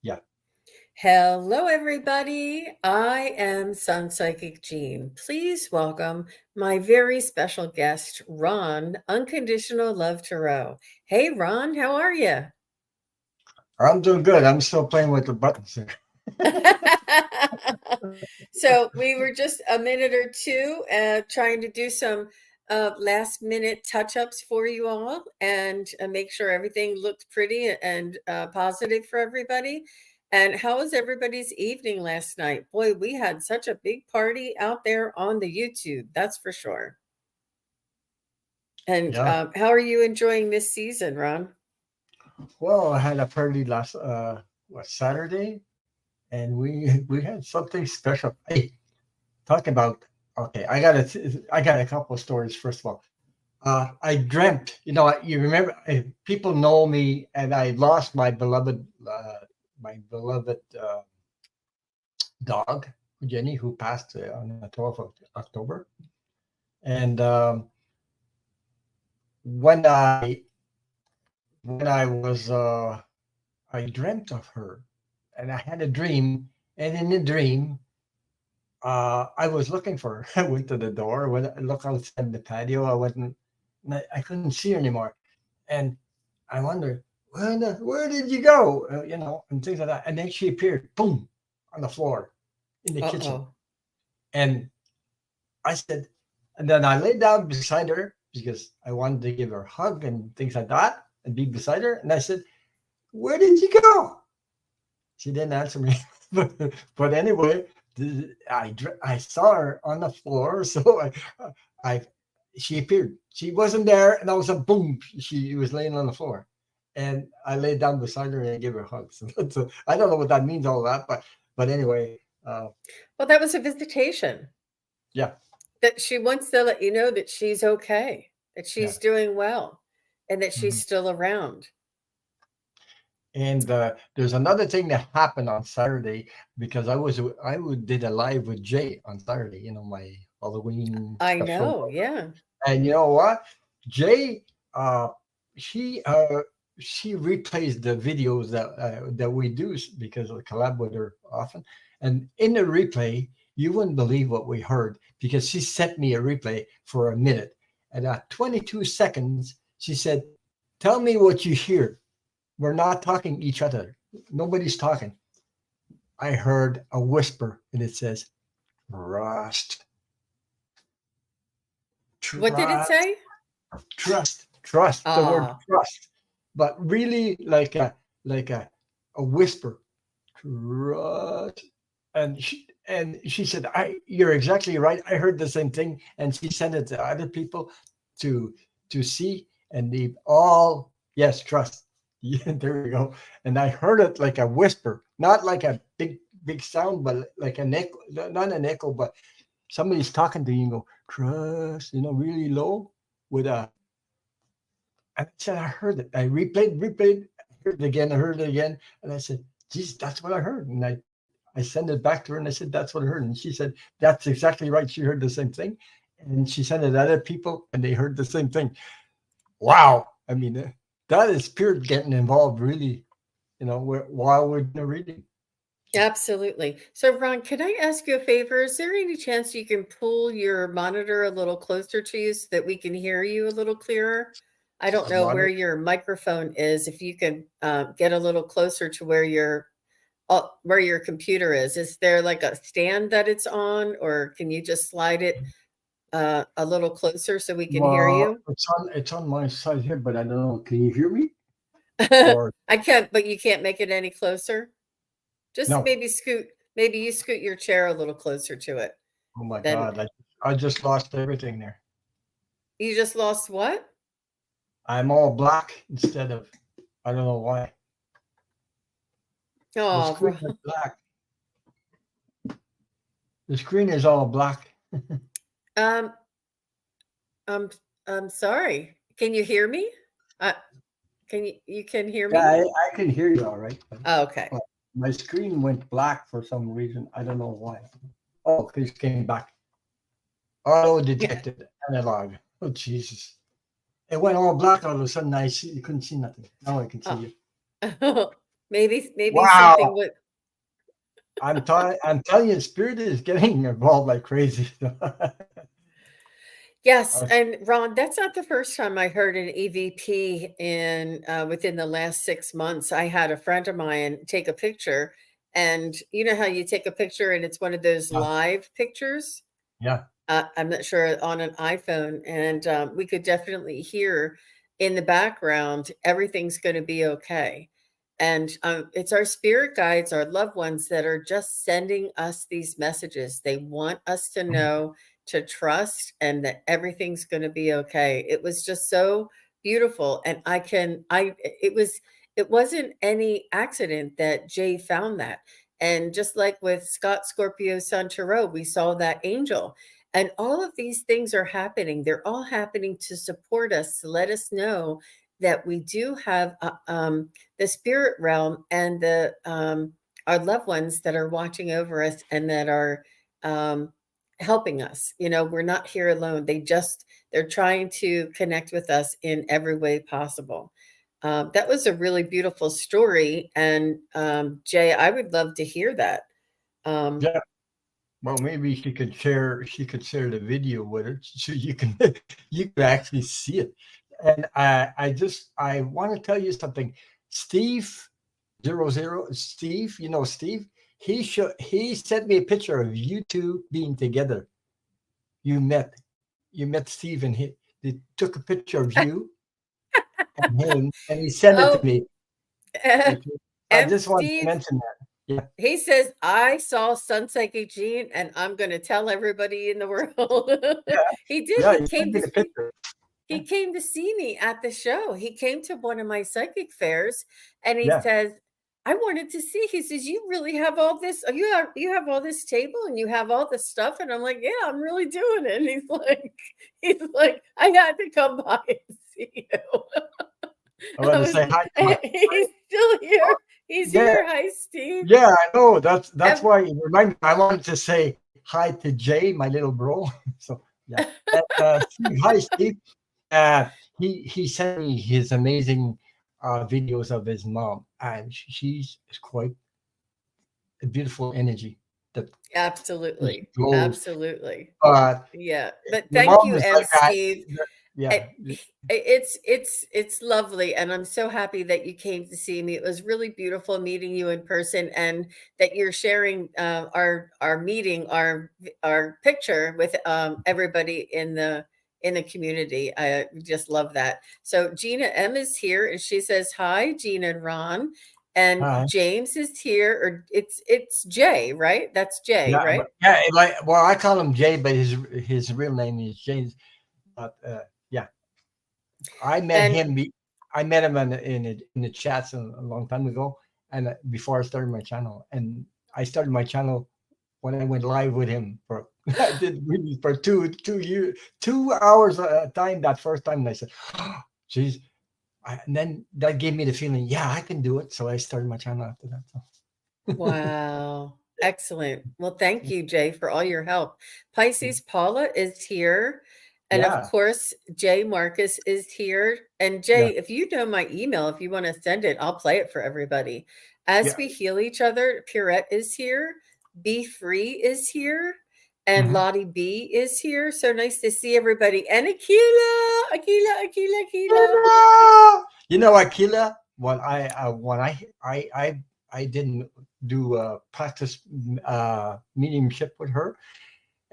Yeah. Hello, everybody. I am Sun Psychic Jean. Please welcome my very special guest, Ron, Unconditional Love Tarot. Hey, Ron, how are you? I'm doing good. I'm still playing with the buttons here. So we were just a minute or two trying to do some last minute touch ups for you all and make sure everything looked pretty and positive for everybody. And how was everybody's evening last night? Boy, we had such a big party out there on the YouTube, that's for sure. And Yeah. how are you enjoying this season, Ron? Well, I had a party last Saturday, and we had something special. Hey, talk about okay. I got a couple of stories. First of all, I dreamt. You remember? People know me, and I lost my beloved dog, Jenny, who passed on the 12th of October. And when I when I was I dreamt of her, and I had a dream, and in the dream, I was looking for her. I went to the door, I look outside the patio. I couldn't see her anymore, and I wondered, where did you go? And things like that. And then she appeared, boom, on the floor in the kitchen, Uh-oh. and I said, and then I laid down beside her because I wanted to give her a hug and things like that, and be beside her. And I said, "Where did you go?" She didn't answer me, but anyway, I saw her on the floor, so I she appeared. She wasn't there, and all of a sudden, boom, she was laying on the floor, and I laid down beside her and I gave her a hug. So I don't know what that means, all that, but anyway, Well, that was a visitation. yeah, That she wants to let you know that she's okay, that yeah. she's doing well, and that she's Mhm. still around. And there's another thing that happened on Saturday because did a live with Jay on Saturday. My Halloween I special. know, yeah. And you know what? Jay, uh, she she replays the videos that we do because I collab with her often. And in the replay, you wouldn't believe what we heard because she sent me a replay for a minute. And at 22 seconds, she said, "Tell me what you hear. We're not talking each other. Nobody's talking." I heard a whisper, and it says, "Trust, What did it trust." say? Trust, the word Ah, trust, but really like a whisper. Trust. And she said, "You're exactly right. I heard the same thing." And she sent it to other people to see, and they all, yes, trust. Yeah, there you go. And I heard it like a whisper, not like a big sound, but like an echo, not an echo, but somebody's talking to you and go, "Trust," really low with a. And I said, "I heard it." I replayed, I heard it again. And I said, "Geez, that's what I heard." And I sent it back to her and I said, "That's what I heard." And she said, "That's exactly right." She heard the same thing. And she sent it to other people and they heard the same thing. Wow. I mean, that is spirit getting involved, really, while we're doing a reading. absolutely. So, Ron, can I ask you a favor? Is there any chance you can pull your monitor a little closer to you so that we can hear you a little clearer? I don't know where Monitor. your microphone is. If you can get a little closer to where your computer is there like a stand that it's on, or can you just slide it a little closer so we can hear Well, you? it's on my side here, but I don't know. Can you hear me? Or I can't, but you can't make it any closer. Just no? maybe you scoot your chair a little closer to it. Oh my Then God. I just lost everything there. you just lost what? I'm all black instead of, I don't know why. The Oh, screen is black. The screen is all black. um, I'm I'm sorry. Can you hear me? Uh, you can hear Yeah, me? I can hear you all right, Oh, okay. but my screen went black for some reason. I don't know why. Oh, this came back. Auto detected analog. Oh, Jesus. It went all black all of a sudden. You couldn't see nothing. Now I can see Oh. you. Maybe something Wow. would. I'm telling you, spirit is getting involved like crazy. Yes, Uh, and Ron, that's not the first time I heard an EVP in within the last 6 months. I had a friend of mine take a picture, and you know how you take a picture and it's one of those yeah, live pictures. yeah, I'm not sure on an iPhone, and we could definitely hear in the background everything's going to be okay. And it's our spirit guides, our loved ones that are just sending us these messages. They want us to know, to trust, and that everything's going to be okay. It was just so beautiful, and it wasn't any accident that Jay found that. And just like with Scott Scorpio Sun Tarot, we saw that angel, and all of these things are happening. They're all happening to support us, to let us know that we do have the spirit realm and the our loved ones that are watching over us and that are um, helping us. You know, we're not here alone. They're trying to connect with us in every way possible. That was a really beautiful story, and Jay, I would love to hear that. Um, yeah. Well, maybe she could share. She could share the video with it, so you can you could actually see it. And I want to tell you something. Steve, you know Steve. He sent me a picture of you two being together. You met you met Steve, and he took a picture of you and him, and he sent it to oh, me. Okay. I and just wanted to Steve, mention that. Yeah, he says, I saw Sun Psychic Gene and I'm going to tell everybody in the world. yeah, He did. yeah. He sent me the picture. He came to see me at the show. He came to one of my psychic fairs and he Yeah. says, I wanted to see. He says, you really have all this. You have all this table and you have all this stuff. And I'm like, yeah, I'm really doing it. And he's like, I had to come by and see you. I want I to was, say hi to my. he's still here. He's Yeah, here. Hi, Steve. yeah. I know. That's Ev- why you remind me. I wanted to say hi to Jay, my little bro. So yeah. And, Steve, hi, Steve. Uh, he sent me his amazing videos of his mom, and she's quite a beautiful energy that just Absolutely. glows. Absolutely. But Yeah. But your thank mom you, is M. like that. Steve. Yeah, I- it's lovely, and I'm so happy that you came to see me. It was really beautiful meeting you in person, and that you're sharing our meeting, our picture with everybody in the community. I just love that. So Gina M is here, and she says hi, Gina and Ron, and hi. James is here, or it's Jay, right? That's Jay, Yeah, right? but yeah. Like, well, I call him Jay, but his real name is James. But yeah, I met And him. I met him in the chats a long time ago, and before I started my channel, and I started my channel when I went live with him for I did really for 2 years, 2 hours at a time. That first time, and I said, oh, "Geez," and then that gave me the feeling, yeah, I can do it. So I started my channel after that. So. wow. Excellent. Well, thank you, Jay, for all your help. Pisces Paula is here. And of Yeah, course, Jay Marcus is here. And yeah, Jay, if you know my email, if you want to send it, I'll play it for everybody. As yeah. we heal each other, Pierrette is here. Be Free is here. And Mhm. Lottie B is here. So nice to see everybody. And Akila. You know, Akila, when I didn't do practice mediumship with her,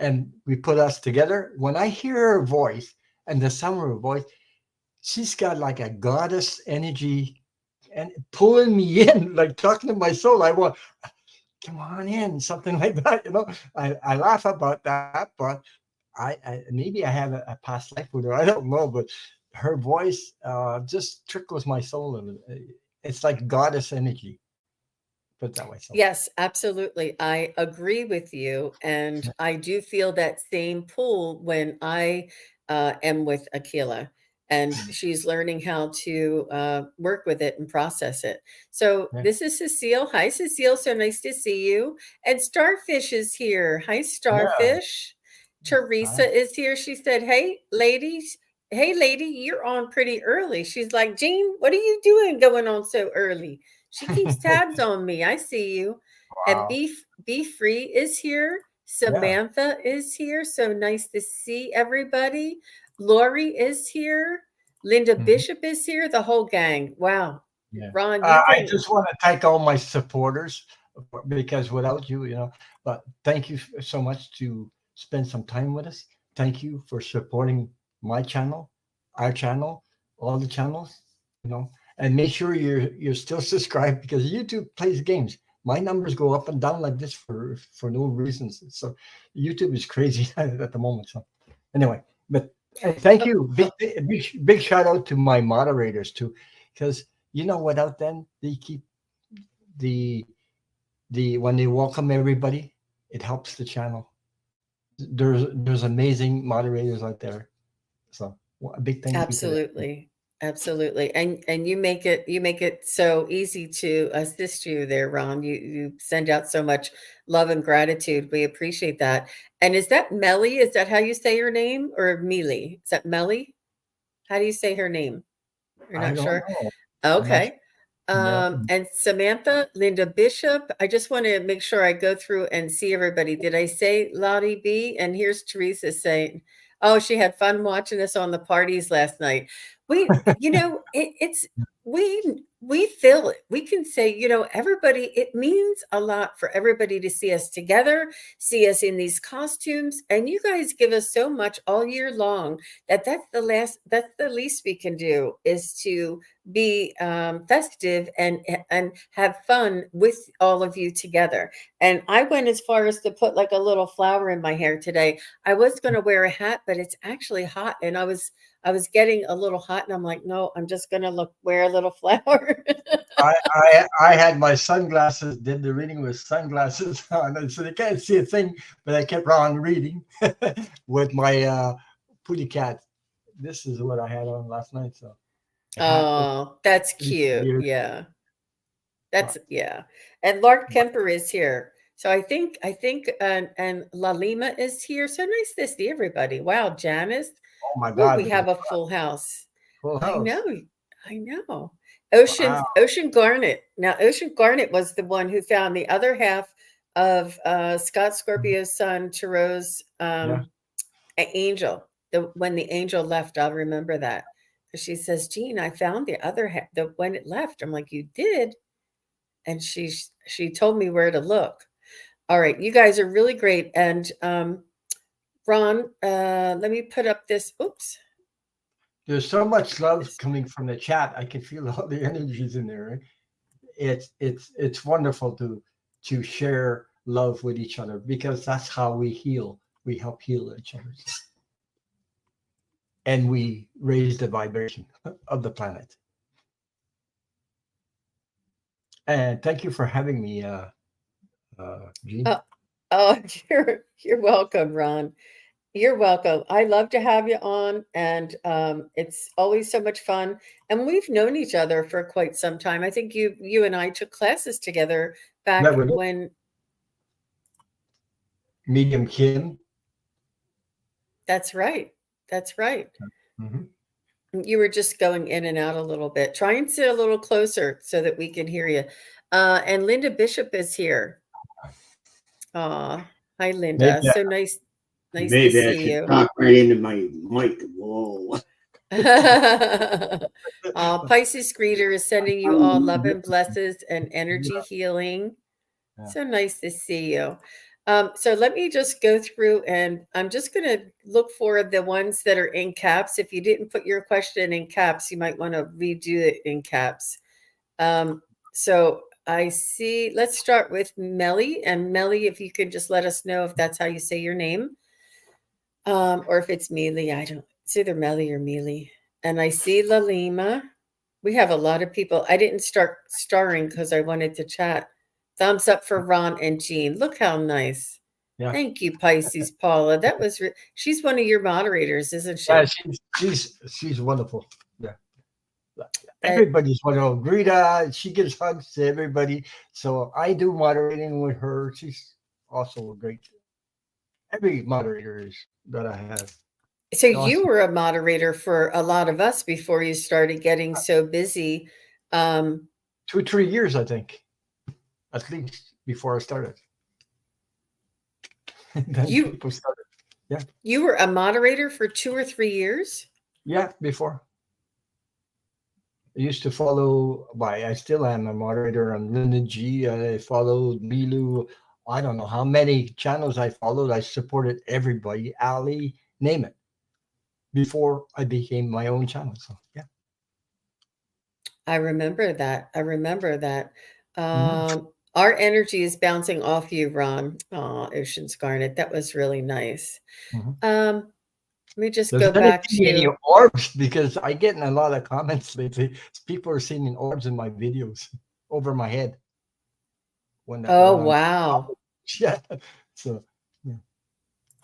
and we put us together. When I hear her voice and the sound of her voice, she's got like a goddess energy and pulling me in, like talking to my soul. I want, come on in, something like that. I laugh about that, but I maybe I have a past life with her. I don't know, but her voice just trickles my soul, and it's like goddess energy. Put it that way. So Yes, absolutely. I agree with you. And I do feel that same pull when I am with Akila and she's learning how to work with it and process it. So yeah, this is Cecile. Hi, Cecile. So nice to see you. And Starfish is here. Hi, yeah. Starfish. Teresa is here. She said, hey, ladies. Hey, lady, you're on pretty early. She's like, Jean, what are you doing going on so early? She keeps tabs on me. I see you. And Wow. Be Free is here. Yeah. Samantha is here. So nice to see everybody. Lori is here. Linda Mhm. Bishop is here. The whole gang. Wow. Yeah. Ron, you I bring. just want to thank all my supporters because without you, but thank you so much to spend some time with us. Thank you for supporting my channel, our channel, all the channels, and make sure you're still subscribed because YouTube plays games. My numbers go up and down like this for no reasons. So YouTube is crazy at the moment. So anyway, but thank Oh, you. Big shout out to my moderators too, because without them, they keep the when they welcome everybody, it helps the channel. There's amazing moderators out there. So a big thank you to them. absolutely. Absolutely. And you make it so easy to assist you there, Ron. You send out so much love and gratitude. We appreciate that. And is that Melly? Is that how you say her name? Or Mealy? Is that Melly? How do you say her name? You're I not don't sure? know. I'm not sure. Okay. Yeah. And Samantha, Linda Bishop, I just want to make sure I go through and see everybody. Did I say Lottie B? And here's Teresa saying, oh, she had fun watching us on the parties last night. We feel it. We can say, everybody, it means a lot for everybody to see us together, see us in these costumes. And you guys give us so much all year long that's the least we can do is to be festive and have fun with all of you together. And I went as far as to put like a little flower in my hair today. I was going to wear a hat, but it's actually hot, and I was getting a little hot, and I'm like, no, I'm just going to wear a little flower. I had my sunglasses. Did the reading with sunglasses on, so they can't see a thing. But I kept on reading with my putty cat. This is what I had on last night. So the hat was Oh, that's cute. weird. Yeah. Yeah. And Lark Kemper is here. So I think and La Lima is here. So nice to see everybody. Wow, Janice. Oh my Ooh, God, we there's have a a full house. full I house. know. I know. Wow. Ocean Garnet. Now Ocean Garnet was the one who found the other half of Scott Scorpio's son Tarot's Yeah. angel. When the angel left, I'll remember that. She says, Jean, I found the other half when it left. I'm like, you did? And she told me where to look. All right, you guys are really great. And Ron, let me put up this. Oops, There's so much love this. coming from the chat. I can feel all the energies in there. Right? It's wonderful to share love with each other because that's how we heal. We help heal each other, and we raise the vibration of the planet. And thank you for having me, Gene. Oh, oh, you're welcome, Ron. You're welcome. I love to have you on, and it's always so much fun. And we've known each other for quite some time. I think you and I took classes together Met back with when. Medium Kim. That's right. That's right. Mhm. You were just going in and out a little bit. Try and sit a little closer so that we can hear you. And Linda Bishop is here. Hi, Linda. Maybe So nice to Maybe I see should you. talk right into my mic. Whoa. Pisces Greeter is sending you all love and blessings and energy healing. yeah. So nice to see you. So let me just go through and I'm just going to look for the ones that are in caps. If you didn't put your question in caps, you might want to redo it in caps. So I see, let's start with Melly. And Melly, if you could just let us know if that's how you say your name, or if it's Mealy. It's either Melly or Mealy. And I see La Lima. We have a lot of people. I didn't start starring because I wanted to chat. Thumbs up for Ron and Jean. Look how nice. Yeah. Thank you, Pisces Paula. That was she's one of your moderators, isn't Yeah, she? she's wonderful. Yeah. That Everybody's wonderful. Greta, she gives hugs to everybody. So I do moderating with her. She's also a great. Every moderator is that I have. so you Awesome. were a moderator for a lot of us before you started getting so busy. Um, 2-3 years, I think, at least, before I started. Then You people started. Yeah. You were a moderator for 2 or 3 years? Yeah, before. I used to follow, why I still am a moderator on Linda G. I followed Milu. I don't know how many channels I followed. I supported everybody, Ali, name it, before I became my own channel. So yeah. I remember that. I remember that. Mhm. Our energy is bouncing off you, Ron. Oh, Ocean Scarlet. That was really nice. Mhm. Let me just There's go gonna back be any to. orbs because I get in a lot of comments lately. People are seeing orbs in my videos over my head when Oh, I'm wow. yeah. So yeah.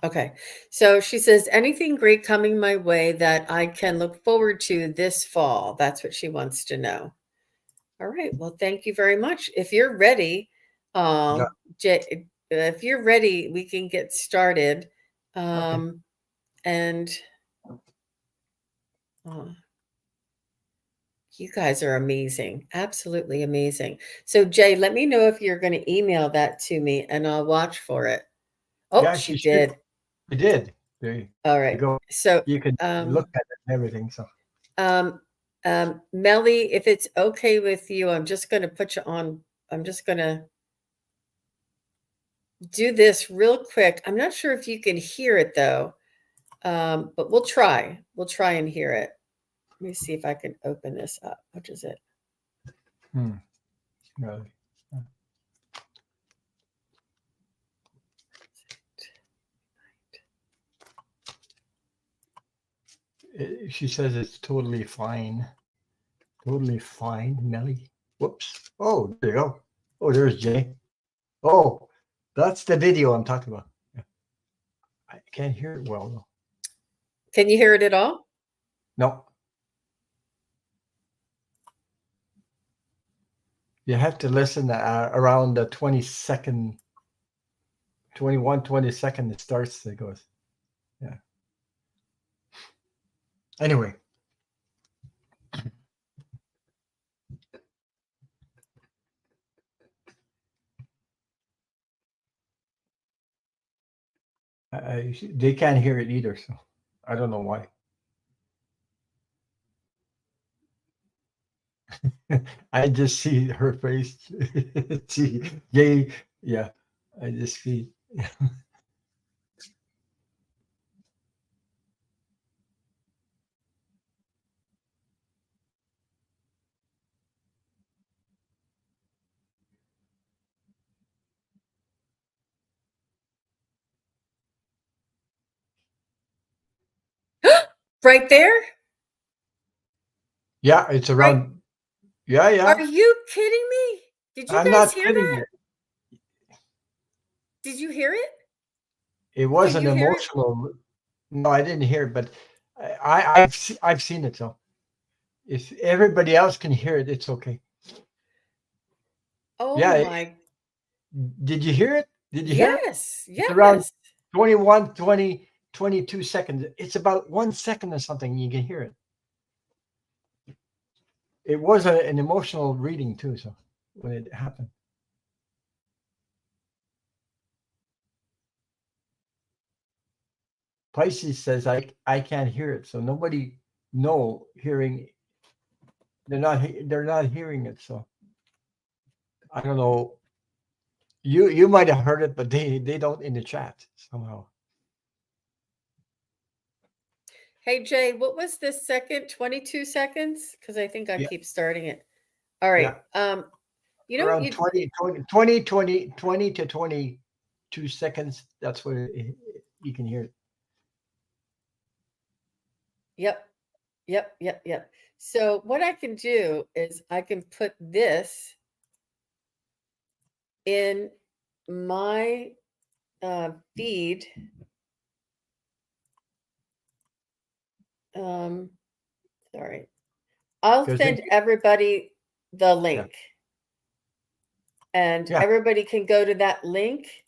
Okay. So she says, anything great coming my way that I can look forward to this fall? That's what she wants to know. All right. Well, thank you very much. If you're ready, Yeah. Jay, if you're ready, we can get started. Okay. And uh, you guys are amazing. Absolutely amazing. So, Jay, let me know if you're going to email that to me and I'll watch for it. Oh, Yeah, she she should. did. We did. There you All right. go. So, You can look at it and everything. So Melly, if it's okay with you, I'm just going to put you on. I'm just going to do this real quick. I'm not sure if you can hear it though, but we'll try. We'll try and hear it. Let me see if I can open this up. Which is it? really. She says it's totally fine. Totally fine, Melly. Whoops. Oh, there you go. Oh, there's Jay. Oh, that's the video I'm talking about. Yeah. I can't hear it well though. Can you hear it at all? No. You have to listen around the 20-second, 20 second it starts, it goes. Yeah. Anyway. They can't hear it either, so I don't know why. I just see her face. See, yay, yeah. I just see. Right there? Yeah, it's Right. around. Yeah, Are yeah. you kidding me? Did you I'm guys not hear kidding that? you. Did you hear it? It Can wasn't you hear it? emotional. No, I didn't hear it, but I've seen it. So if everybody else can hear it, it's okay. Oh Yeah. my. Did you hear it? Did you hear it? Yes. It's around Yes. 21, 20, 22 seconds. It's about 1 second or something. You can hear it. It was an emotional reading too. So when it happened. Pisces says I can't hear it, so nobody hearing. They're not hearing it. So I don't know. You might have heard it, but they don't in the chat somehow. Hey, Jay, what was the second 22 seconds? Because I think I Yeah, keep starting it. All right. yeah. You know, Around 20 to 22 seconds. That's what you can hear it. Yep. Yep. Yep. Yep. So what I can do is I can put this in my feed. Sorry. I'll 'Cause send everybody the yeah, link and yeah, everybody can go to that link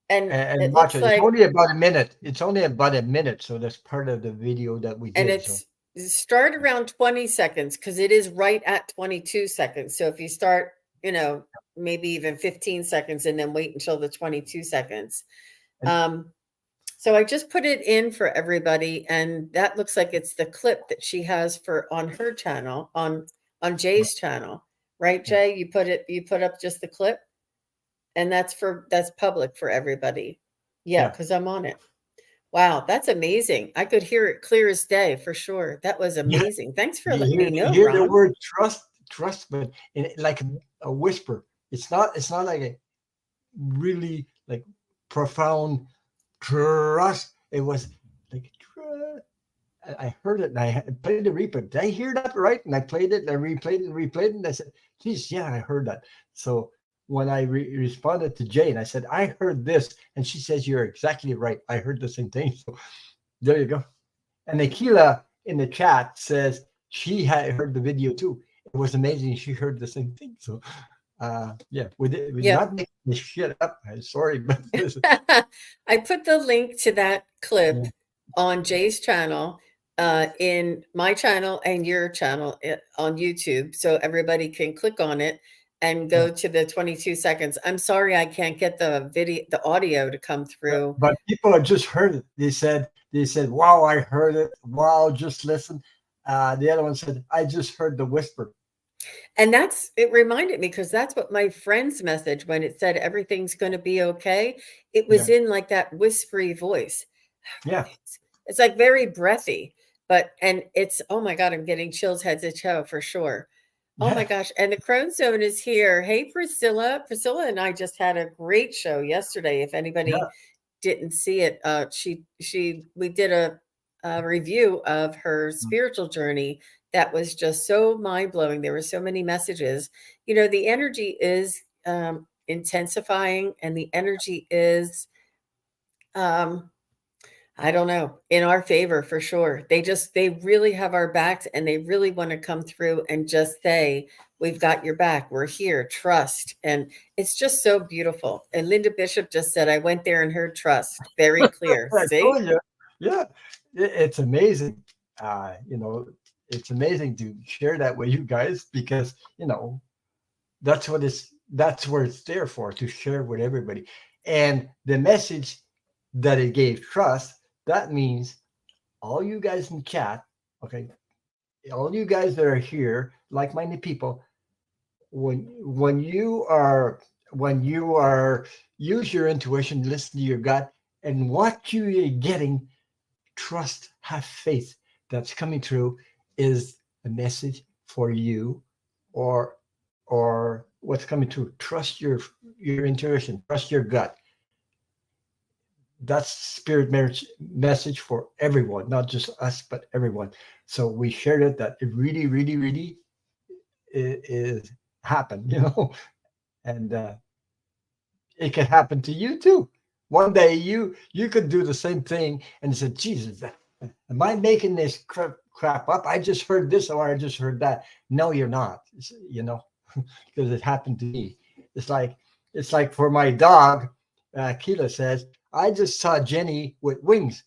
and and it watch looks it. It's like, only about a minute. It's only about a minute, so that's part of the video that we and did. So start around 20 seconds because it is right at 22 seconds. So if you start, maybe even 15 seconds and then wait until the 22 seconds. So I just put it in for everybody, and that looks like it's the clip that she has on her channel, on Jay's channel, right, Jay? You put up just the clip, and that's public for everybody. Yeah, because I'm on it. Wow, that's amazing. I could hear it clear as day for sure. That was amazing. Thanks for letting me know, You hear the Ron. word trust, but like a whisper. It's not like a really like profound trust. It was like I heard it and I played the replay. Did I hear that right? And I played it and I replayed it and replayed it. And I said, geez, yeah, I heard that. So when I responded to Jane, I said, I heard this. And she says, you're exactly right. I heard the same thing. So there you go. And Akila in the chat says she had heard the video too. It was amazing. She heard the same thing. So yeah, we not making this shit up. I'm sorry, but I put the link to that clip on Jay's channel, in my channel and your channel on YouTube, so everybody can click on it and go to the 22 seconds. I'm sorry I can't get the audio to come through. But people have just heard it. They said, wow, I heard it. Wow, just listen. The other one said, I just heard the whisper. And it reminded me, because that's what my friend's message, when it said everything's going to be okay, it was in like that whispery voice. Yeah. It's like very breathy, and it's, oh my God, I'm getting chills head to toe for sure. Oh my gosh. And the Crone Zone is here. Hey, Priscilla. Priscilla and I just had a great show yesterday. If anybody didn't see it, we did a review of her spiritual journey that was just so mind-blowing. There were so many messages. The energy is intensifying, and the energy is I don't know, in our favor for sure. They really have our backs, and they really want to come through and just say, we've got your back. We're here. Trust. And it's just so beautiful. And Linda Bishop just said, I went there and heard trust. Very clear. See? Yeah. It's amazing. It's amazing to share that with you guys, because, that's where it's there for, to share with everybody. And the message that it gave trust, that means all you guys in chat, okay, all you guys that are here, like-minded people, when you are use your intuition, listen to your gut, and what you're getting, trust, have faith that's coming through is a message for you, or what's coming through. Trust your intuition, trust your gut. That's spirit message for everyone, not just us, but everyone. So we shared it, that it really, really, really is happened, and it can happen to you too. One day you could do the same thing and say, Jesus, am I making this crap up? I just heard this, or I just heard that. No, you're not, because it happened to me. It's like for my dog, Keela says, I just saw Jenny with wings,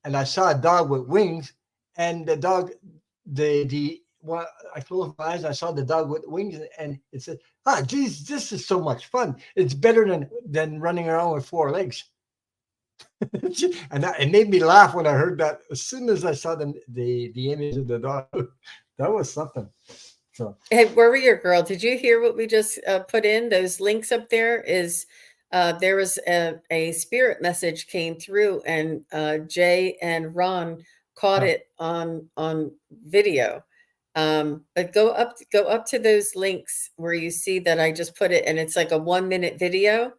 and I saw a dog with wings, and the dog, well, I closed my eyes, I saw the dog with wings, and it said, geez, this is so much fun. It's better than running around with four legs. And it made me laugh when I heard that. As soon as I saw the image of the dog, that was something. So, hey, Warrior Girl, did you hear what we just put in? Those links up there there was a spirit message came through, and Jay and Ron caught it on video. But go up to those links where you see that I just put it, and it's like a 1-minute video.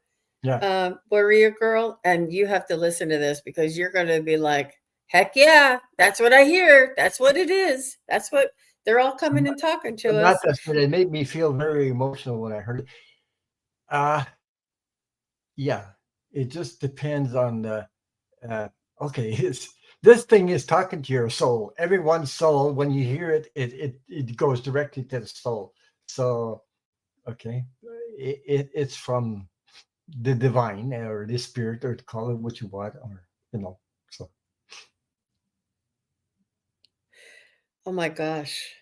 Warrior Girl, and you have to listen to this, because you're going to be like, heck yeah, that's what I hear. That's what it is. That's what they're all coming and talking to us. It made me feel very emotional when I heard it. Yeah, it just depends on the. Okay, this thing is talking to your soul. Everyone's soul. When you hear it, it goes directly to the soul. So, okay, it's from the divine, or the spirit, or call it what you want, or so. Oh my gosh.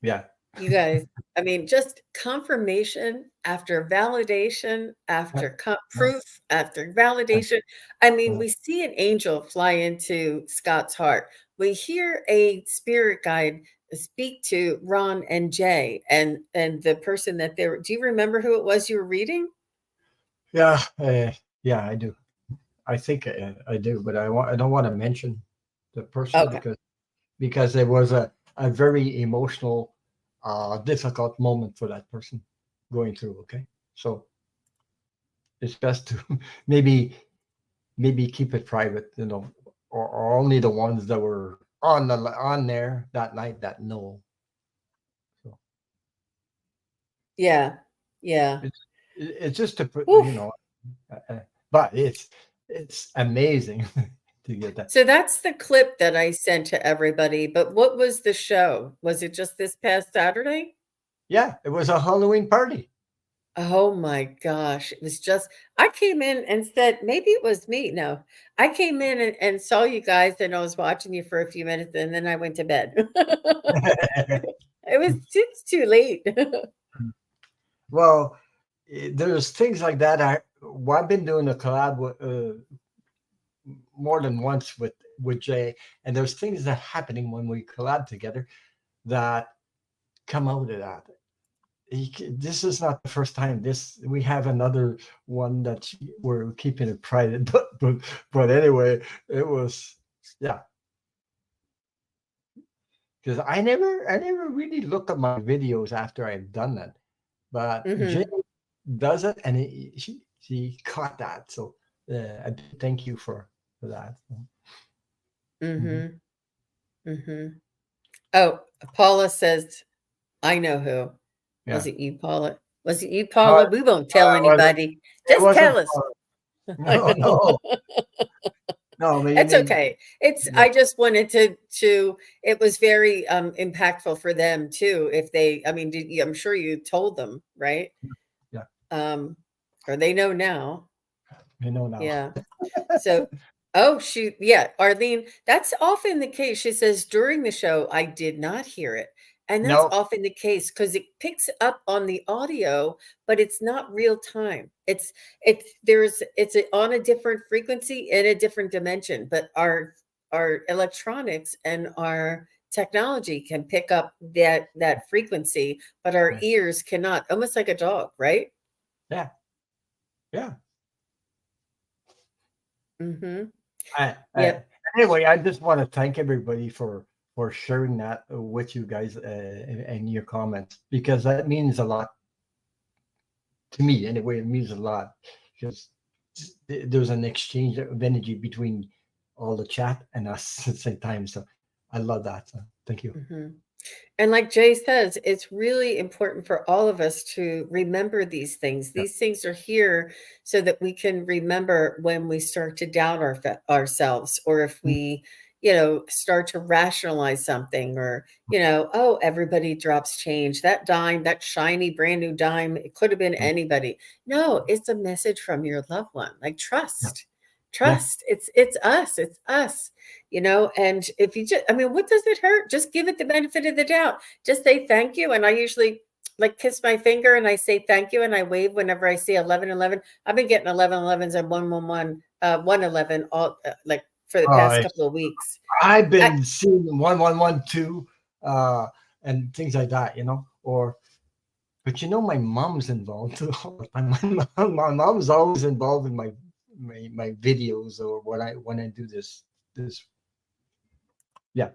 Yeah. You guys, I mean, just confirmation after validation, Yeah. after Yeah. proof, after validation. I mean, Yeah. we see an angel fly into Scott's heart. We hear a spirit guide speak to Ron and Jay, and the person that they were. Do you remember who it was you were reading? Yeah. Yeah, I do. I think I do, but I don't want to mention the person Okay. because it was a very emotional, difficult moment for that person going through. Okay, so it's best to maybe keep it private, or only the ones that were on there that night that know. So Yeah. Yeah. it's just to put, Oof. but it's amazing to get that. So that's the clip that I sent to everybody. But what was the show? Was it just this past Saturday? Yeah, it was a Halloween party. Oh my gosh. It was just, I came in and said, maybe it was me. No, I came in and saw you guys and I was watching you for a few minutes and then I went to bed. It's too late. Well, there's things like that. Well, I've been doing a collab more than once with Jay, and there's things that happening when we collab together that come out of that. This is not the first time. This we have another one that we're keeping it private, but anyway, it was, yeah. Because I never really look at my videos after I've done that, but Jay Hmm. does it, and she caught that. So I do thank you for that. Mhm. Hmm. Hmm. Oh, Paula says, I know who. Was Yeah. it you, Paula? Was it you, No, Paula? We won't tell it wasn't. anybody. It Just wasn't. tell us. No, no, no. But you It's mean, okay. It's yeah, I just wanted to it was very impactful for them too. If they, I mean, I'm sure you told them, right? yeah. Um, or they know now. You know now. Yeah. So, oh shoot, yeah, Arlene, that's often the case. She says during the show, I did not hear it. And that's No. often the case because it picks up on the audio, but it's not real time. On a different frequency in a different dimension, but our electronics and our technology can pick up that frequency, but our Right. ears cannot, almost like a dog, right? Yeah. Yeah. Mm-hmm. I, I, Yep. anyway, I just want to thank everybody for sharing that with you guys, and your comments, because that means a lot to me. Anyway, it means a lot because there's an exchange of energy between all the chat and us at the same time. So I love that. So thank you. Mm-hmm. And like Jay says, it's really important for all of us to remember these things. Yeah. These things are here so that we can remember when we start to doubt ourselves, or if Mm. we, start to rationalize something, or, oh, everybody drops change. That dime, that shiny brand new dime, it could have been anybody. No, it's a message from your loved one. Like Yeah. trust. Yeah. Trust. It's us. And if you just, I mean, what does it hurt? Just give it the benefit of the doubt. Just say thank you. And I usually like kiss my finger and I say thank you and I wave whenever I see 1111. I've been getting 1111s and 111, 111 all like for the past Uh, couple of weeks. I've I, been seeing 1112, and things like that, or but my mom's involved too all the time. My mom's always involved in my videos, or when I do this. Yeah.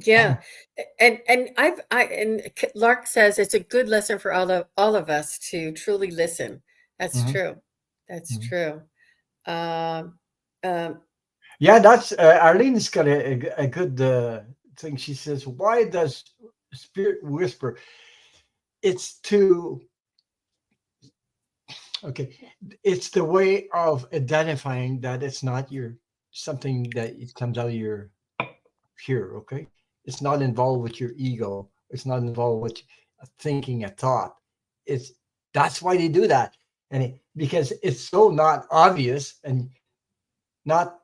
yeah. And Lark says it's a good lesson for all of us to truly listen. That's Mhm, true. That's mhm. true. Um, um, Yeah, that's Arlene's got a good thing. She says, "Why does spirit whisper?" It's to Okay, it's the way of identifying that it's not your something that it comes out of your pure. Okay, it's not involved with your ego. It's not involved with thinking a thought. It's That's why they do that, and because it's so not obvious and not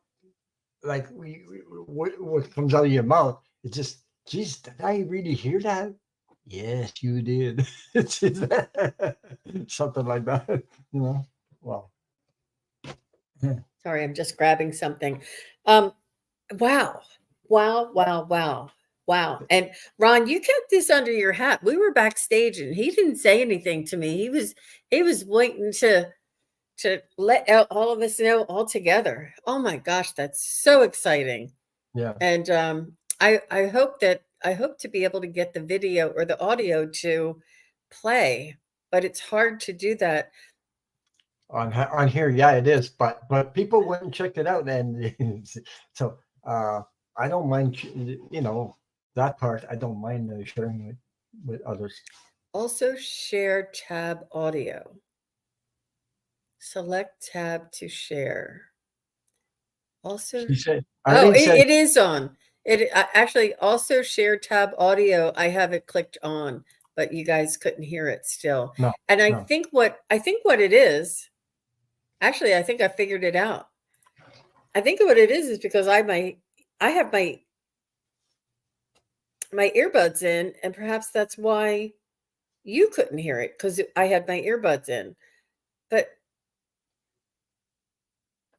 like what comes out of your mouth. It just geez, did I really hear that? Yes, you did. Something like that, you know. Well, Sorry, I'm just grabbing something. Wow. Wow, wow, wow. Wow. And Ron, you kept this under your hat. We were backstage and he didn't say anything to me. He was waiting to let out all of us know all together. Oh my gosh, that's so exciting. yeah. And I hope to be able to get the video or the audio to play, but it's hard to do that. On here, yeah, it is. But people went and checked it out, and so I don't mind. You know, that part. I don't mind sharing with others. Also share tab audio. Select tab to share. Also, She said, oh, Eileen said, it is on. It actually also share tab audio. I have it clicked on, but you guys couldn't hear it still. no, And I no. think what it is, actually, I think I figured it out. I think what it is because I have my earbuds in, and perhaps that's why you couldn't hear it because I had my earbuds in. But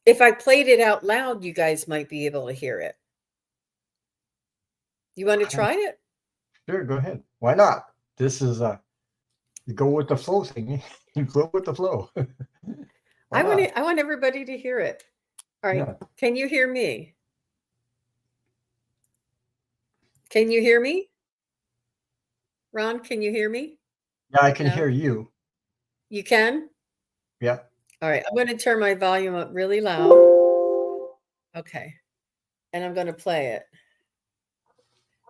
if I played it out loud, you guys might be able to hear it. You want to try it? Sure, go ahead. Why not? This is you go with the flow thing. You go with the flow. Why not? I want everybody to hear it. All right. Yeah, Can you hear me? Can you hear me? Ron, can you hear me? yeah, I can No? hear you. You can? Yeah, All right. I'm going to turn my volume up really loud. Okay. And I'm going to play it.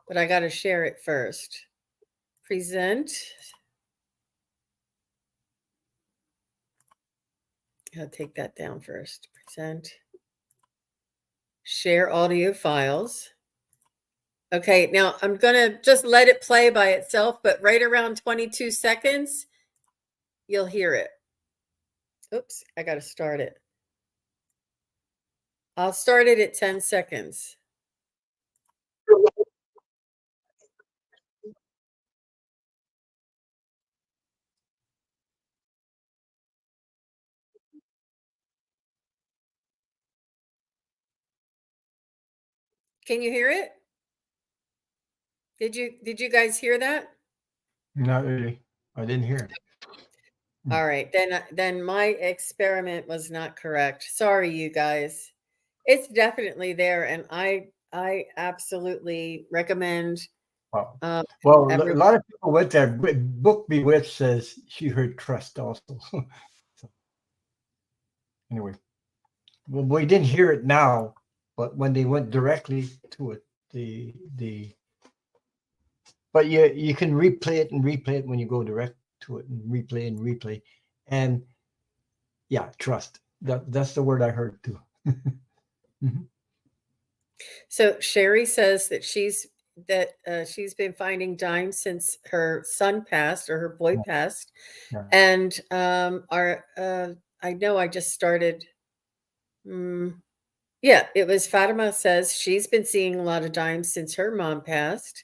But I got to share it first. Present. I'll take that down first. Present. Share audio files. Okay, now I'm going to just let it play by itself, but right around 22 seconds, you'll hear it. Oops, I got to start it. I'll start it at 10 seconds. Can you hear it? Did you guys hear that? not really. I didn't hear it. All right, then my experiment was not correct. Sorry, you guys. It's definitely there, and I absolutely recommend Wow. um, Well, a everyone. lot of people went there. Book Bewitched says she heard trust also. So anyway, well, we didn't hear it now, but when they went directly to it, the but you can replay it when you go direct to it and replay, and yeah, trust. That's the word I heard too. Mhm. So Sherry says that she's been finding dimes since her son passed or her boy Yeah, passed, yeah. and our I know I just started. Yeah, it was Fatima says she's been seeing a lot of dimes since her mom passed.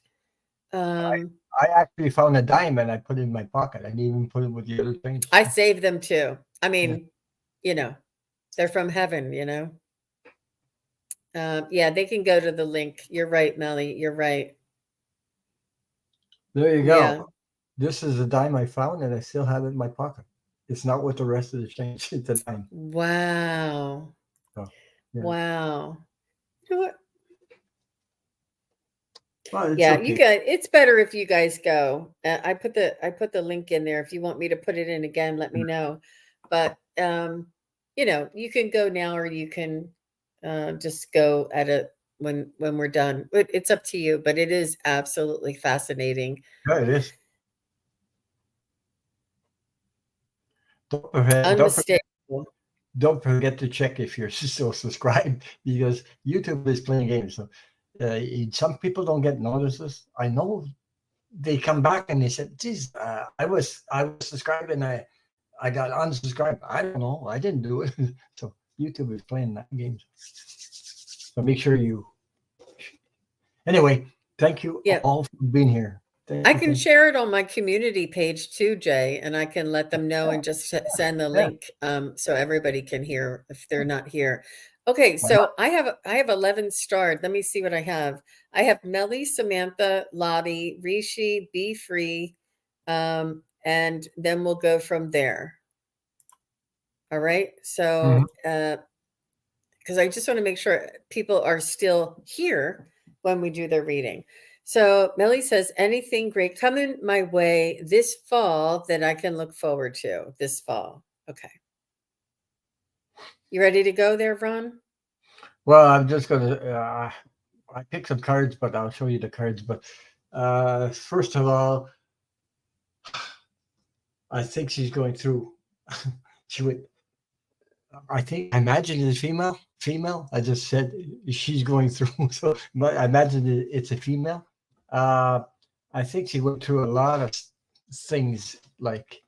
Um, I actually found a dime and I put it in my pocket. I didn't even put it with the other things. I saved them too. I Yeah. mean, you know, they're from heaven, you know. Yeah, they can go to the link. You're right, Melly. You're right. There you Yeah. go. This is a dime I found and I still have it in my pocket. It's not with the rest of the change. It's a dime. Wow. So, yeah. Wow. You know what? Well, it's Yeah, you okay. guys. It's better if you guys go. I put the link in there. If you want me to put it in again, let me know. But you know, you can go now, or you can just go at it when we're done. It's up to you. But it is absolutely fascinating. Yeah, it is. Unmistakable. Don't forget to check if you're still subscribed because YouTube is playing games. So some people don't get notices. I know they come back and they said, "Geez, I was subscribed and I got unsubscribed. I don't know. I didn't do it." So YouTube is playing that game. So make sure you. Anyway, Thank you Yeah. all for being here. I can share it on my community page too, Jay, and I can let them know and just send the link so everybody can hear if they're not here. Okay, so I have 11 starred. Let me see what I have. I have Melly, Samantha, Lottie, Rishi, Be Free, and then we'll go from there. All right. So because I just want to make sure people are still here when we do their reading. So Melly says, anything great coming my way this fall that I can look forward to this fall. Okay. You ready to go there, Ron? Well, I'm just gonna. I picked some cards, but I'll show you the cards. But first of all, I think she's going through. She would. I imagine it's female. Female. I just said she's going through. So, but I imagine it's a female. I think she went through a lot of things, like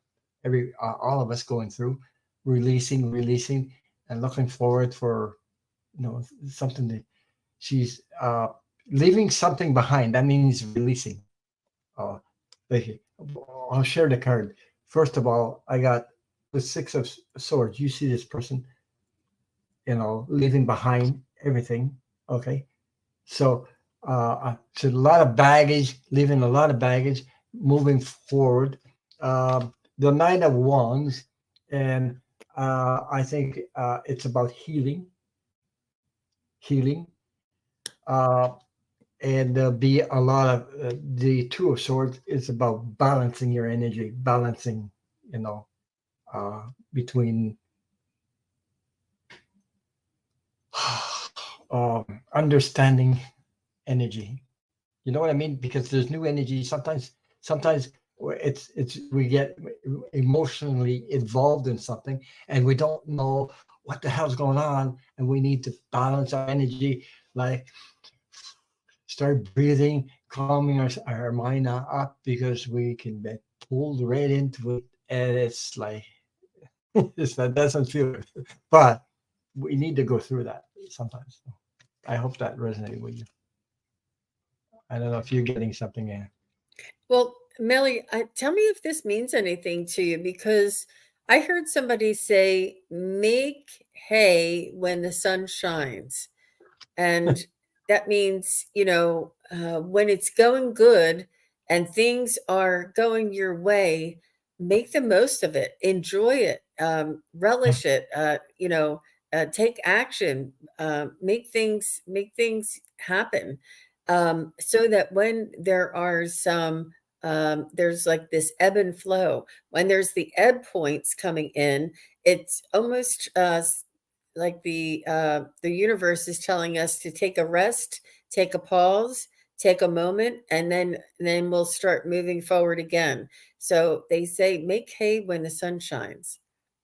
all of us going through, releasing, and looking forward for something that she's leaving something behind. That means releasing. Uh, I'll share the card. First of all, I got the Six of Swords. You see this person, leaving behind everything. Okay. So, a lot of baggage, leaving a lot of baggage, moving forward. The Nine of Wands, and I think it's about healing. And there'll be a lot of the Two of Swords is about balancing your energy, balancing, between understanding energy. You know what I mean? Because there's new energy. Sometimes it's we get emotionally involved in something, and we don't know what the hell's going on, and we need to balance our energy, like start breathing, calming our mind up, because we can get pulled right into it, and it's like that doesn't feel good. But we need to go through that sometimes. I hope that resonated with you. I don't know if you're getting something in. Well, Melly, tell me if this means anything to you, because I heard somebody say, make hay when the sun shines. And that means, when it's going good and things are going your way, make the most of it, enjoy it, relish it, take action, make things happen, so that when there are there's like this ebb and flow. When there's the ebb points coming in, it's almost like the universe is telling us to take a rest, take a pause, take a moment, and then we'll start moving forward again. So they say make hay when the sun shines.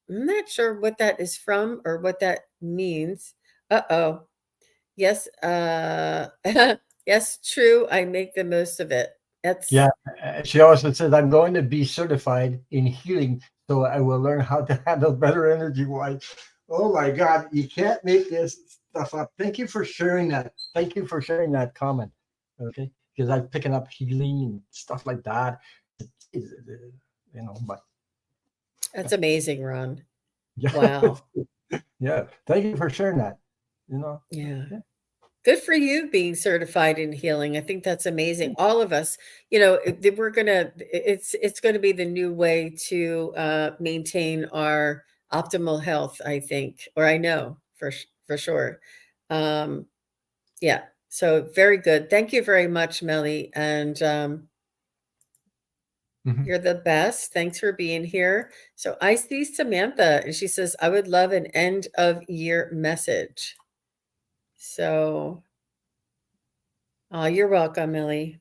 I'm not sure what that is from or what that means. Uh-oh. Yes, yes, true. I make the most of it. That's Yeah, she also says, I'm going to be certified in healing, so I will learn how to handle better energy wise. Oh my God, you can't make this stuff up. Thank you for sharing that. Thank you for sharing that comment. Okay, because I'm picking up healing and stuff like that. But that's amazing, Ron. yeah, Wow. yeah. Thank you for sharing that. Yeah. Yeah. Good for you being certified in healing. I think that's amazing. All of us, it's going to be the new way to maintain our optimal health, I think, or I know for sure. Um, yeah. So very good. Thank you very much, Melly. And you're the best. Thanks for being here. So I see Samantha, and she says, I would love an end of year message. So you're welcome, Millie.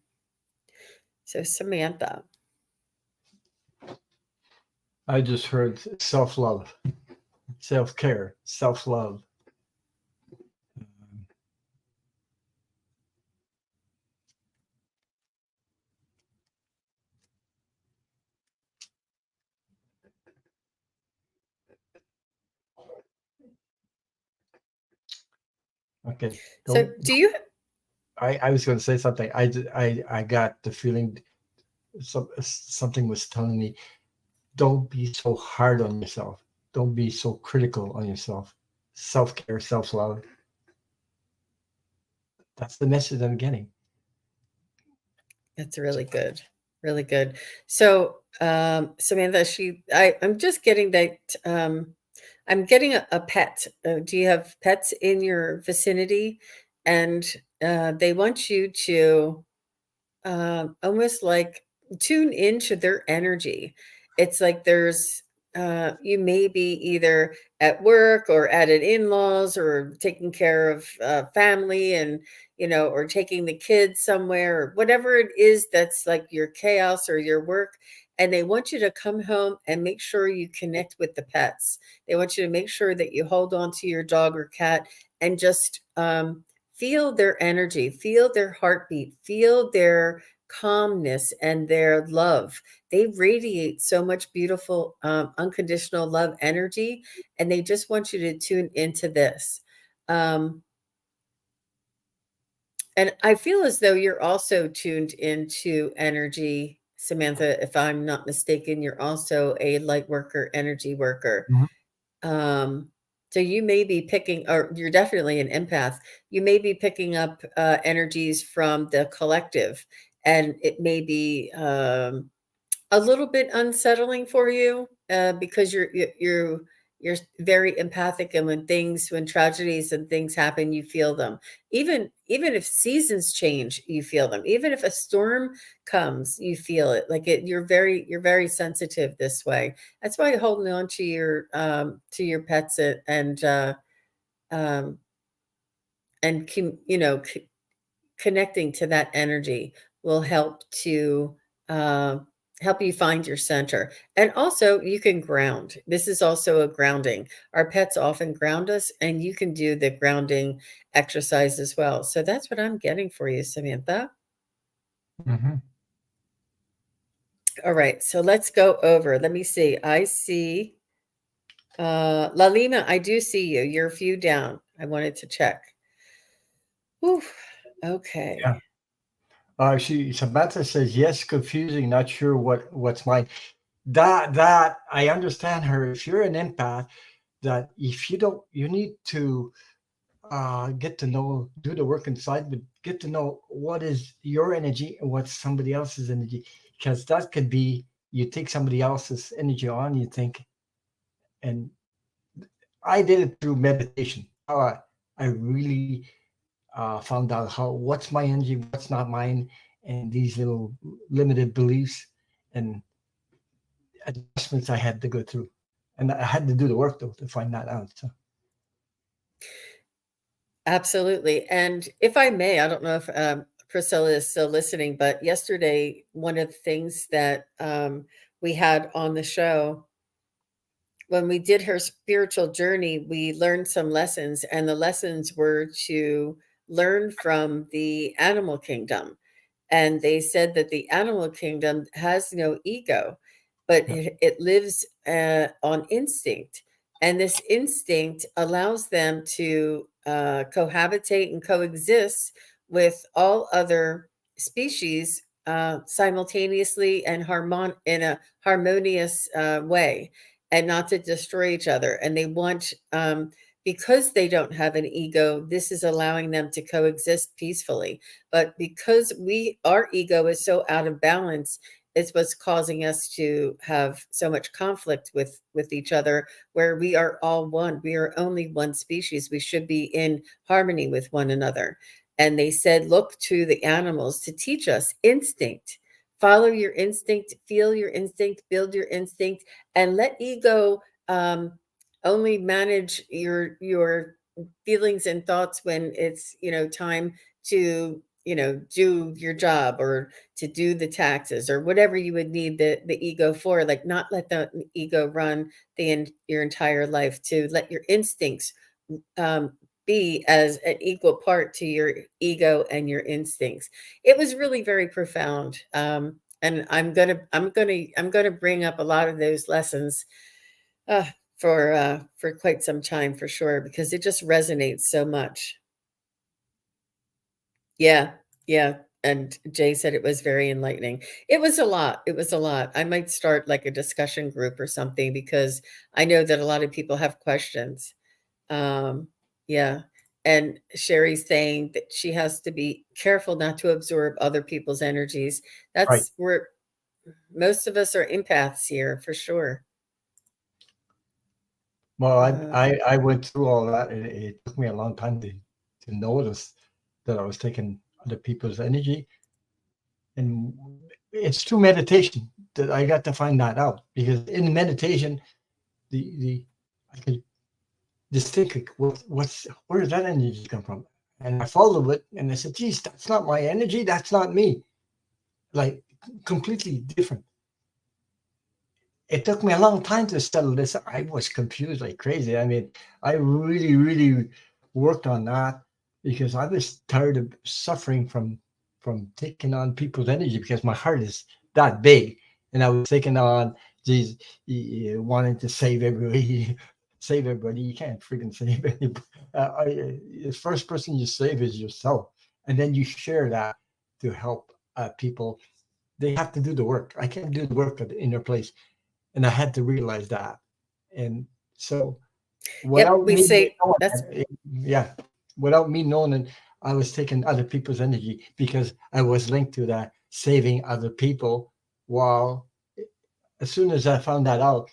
So Samantha. I just heard self-love, self-care, self-love. Okay. So do you I was going to say something. I got the feeling something was telling me, don't be so hard on yourself. Don't be so critical on yourself. Self-care, self-love. That's the message I'm getting. That's really good. Really good. So, Samantha, I'm just getting that, I'm getting a pet. Do you have pets in your vicinity? And they want you to almost like tune into their energy. It's like there's you may be either at work or at an in-laws or taking care of family, and or taking the kids somewhere, or whatever it is that's like your chaos or your work, and they want you to come home and make sure you connect with the pets. They want you to make sure that you hold on to your dog or cat and just feel their energy, feel their heartbeat, feel their calmness and their love. They radiate so much beautiful, unconditional love energy, and they just want you to tune into this. Um, and I feel as though you're also tuned into energy, Samantha. If I'm not mistaken, you're also a light worker, energy worker. Mhm. So you may be picking, or you're definitely an empath. You may be picking up energies from the collective, and it may be a little bit unsettling for you because you're very empathic, and when tragedies and things happen, you feel them. Even if seasons change, you feel them. Even if a storm comes, you feel it. Like you're very sensitive this way. That's why holding on to your pets um, and connecting to that energy will uh, help you find your center. And also, you can ground. This is also a grounding. Our pets often ground us, and you can do the grounding exercise as well. So that's what I'm getting for you, Samantha. Mhm. All right, so let's go over. Let me see. I see Lalima, I do see you. You're a few down. I wanted to check. Whew. Yeah. Okay. Samantha says yes, confusing, not sure what's mine. That I understand her. If you're an empath, that if you don't, you need to get to know, do the work inside, but get to know what is your energy and what's somebody else's energy, because that could be you take somebody else's energy on, you think, and I did it through meditation. How I really found out how what's my energy, what's not mine, and these little limited beliefs and adjustments I had to go through. And I had to do the work though to find that out. So Absolutely. And if I may, I don't know if Priscilla is still listening, but yesterday, one of the things that we had on the show, when we did her spiritual journey, we learned some lessons, and the lessons were to learn from the animal kingdom. And they said that the animal kingdom has no ego, but yeah. it lives on instinct. And this instinct allows them to cohabitate and coexist with all other species simultaneously and in a harmonious way, and not to destroy each other. And they want, because they don't have an ego, this is allowing them to coexist peacefully. But because our ego is so out of balance, it's what's causing us to have so much conflict with each other, where we are all one. We are only one species. We should be in harmony with one another. And they said, look to the animals to teach us instinct. Follow your instinct, feel your instinct, build your instinct, and let ego only manage your feelings and thoughts when it's time to do your job, or to do the taxes, or whatever you would need the ego for. Like, not let the ego run your entire life, to let your instincts um, be as an equal part to your ego and your instincts. It was really very profound. And I'm gonna bring up a lot of those lessons uh, for quite some time, for sure, because it just resonates so much. Yeah, yeah. And Jay said it was very enlightening. It was a lot. It was a lot. I might start like a discussion group or something because I know that a lot of people have questions. Yeah. And Sherry's saying that she has to be careful not to absorb other people's energies. Right. That's where most of us are empaths here for sure. Well, I went through all that. It took me a long time to notice that I was taking other people's energy, and it's through meditation that I got to find that out. Because in meditation, the I could just think, like, where did that energy come from? And I followed it, and I said, "Geez, that's not my energy. That's not me." Like, completely different. It took me a long time to settle this. I was confused like crazy. I mean, I really, really worked on that because I was tired of suffering from taking on people's energy because my heart is that big, and I was taking on these wanting to save everybody, save everybody. You can't freaking save anybody. The first person you save is yourself, and then you share that to help people. They have to do the work. I can't do the work at the inner place, and I had to realize that. And so, Yep, without we me say knowing, that's yeah, without me knowing it, I was taking other people's energy because I was linked to that saving other people. While as soon as I found that out,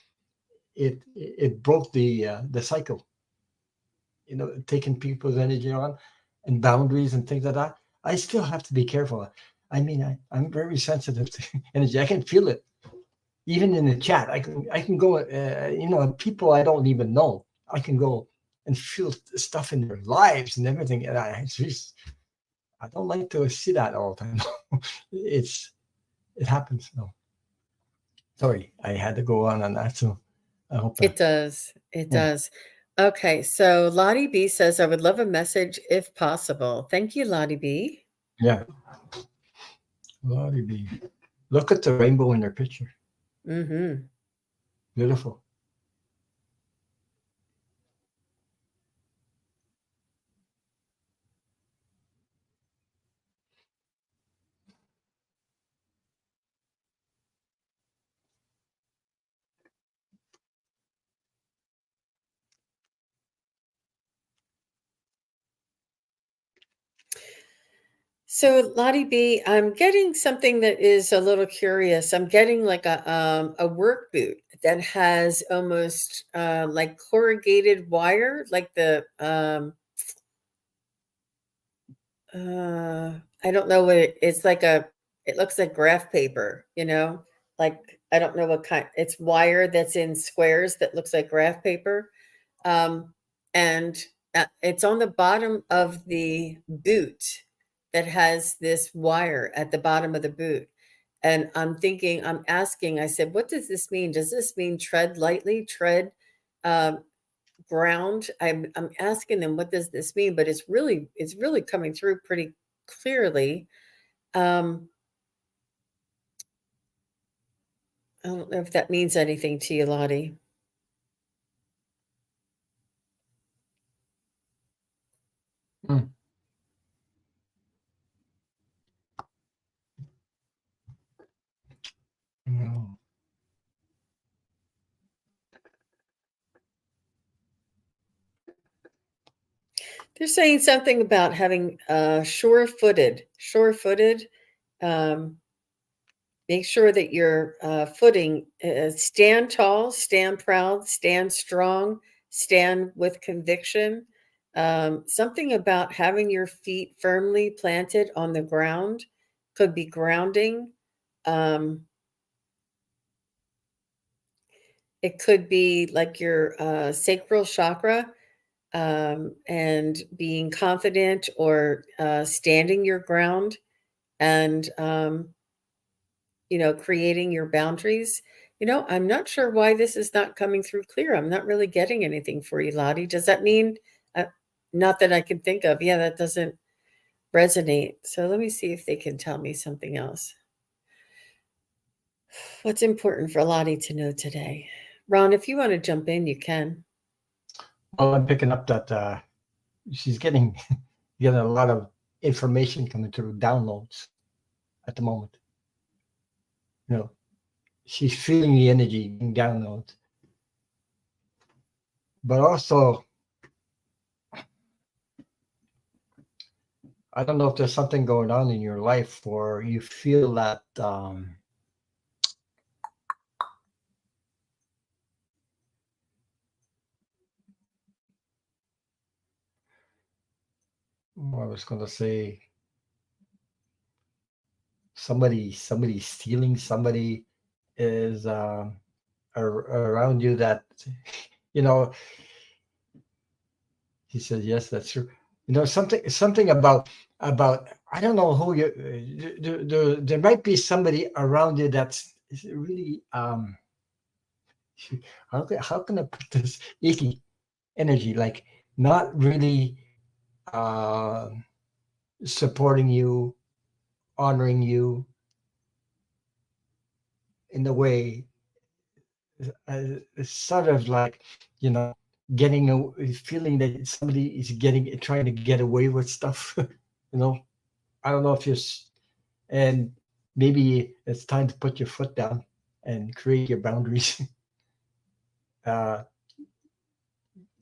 it broke the cycle. You know, taking people's energy on and boundaries and things like that. I still have to be careful. I mean, I'm very sensitive to energy. I can feel it even in the chat. I can go, people I don't even know. I can go and feel stuff in their lives and everything, and I don't like to see that all the time. It happens. No, sorry, I had to go on that. So I hope it does. It yeah. does. Okay, so Lottie B says, I would love a message if possible. Thank you, Lottie B. Yeah. Lottie B. Look at the rainbow in their picture. Mm-hmm. Beautiful. So Lottie B, I'm getting something that is a little curious. I'm getting like a work boot that has almost like corrugated wire, like the I don't know what it's like it looks like graph paper, like I don't know what kind. It's wire that's in squares that looks like graph paper. Um, and it's on the bottom of the boot that has this wire at the bottom of the boot. And I'm asking, I said, what does this mean? Does this mean tread lightly, tread um, ground? I'm asking them, what does this mean? But it's really coming through pretty clearly. Um, I don't know if that means anything to you, Lottie. Mm. No. They're saying something about having sure-footed. Um, make sure that your footing, stand tall, stand proud, stand strong, stand with conviction. Something about having your feet firmly planted on the ground could be grounding. Um, it could be like your sacral chakra, and being confident or standing your ground and creating your boundaries. I'm not sure why this is not coming through clear. I'm not really getting anything for you, Lottie. Does that mean, uh, not that I can think of? Yeah, that doesn't resonate. So let me see if they can tell me something else. What's important for Lottie to know today? Ron, if you want to jump in, you can. Well, I'm picking up that she's getting a lot of information coming through, downloads at the moment. You know, she's feeling the energy being downloads. But also, I don't know if there's something going on in your life where you feel that I was going to say somebody's stealing, somebody is around you that, you know, he said, yes, that's true. You know, something about I don't know who you, there might be somebody around you that's really, how can I put this, icky energy, like not really supporting you, honoring you in the way, it's sort of like, you know, getting a feeling that somebody is trying to get away with stuff. You know, I don't know if you're, and maybe it's time to put your foot down and create your boundaries. uh,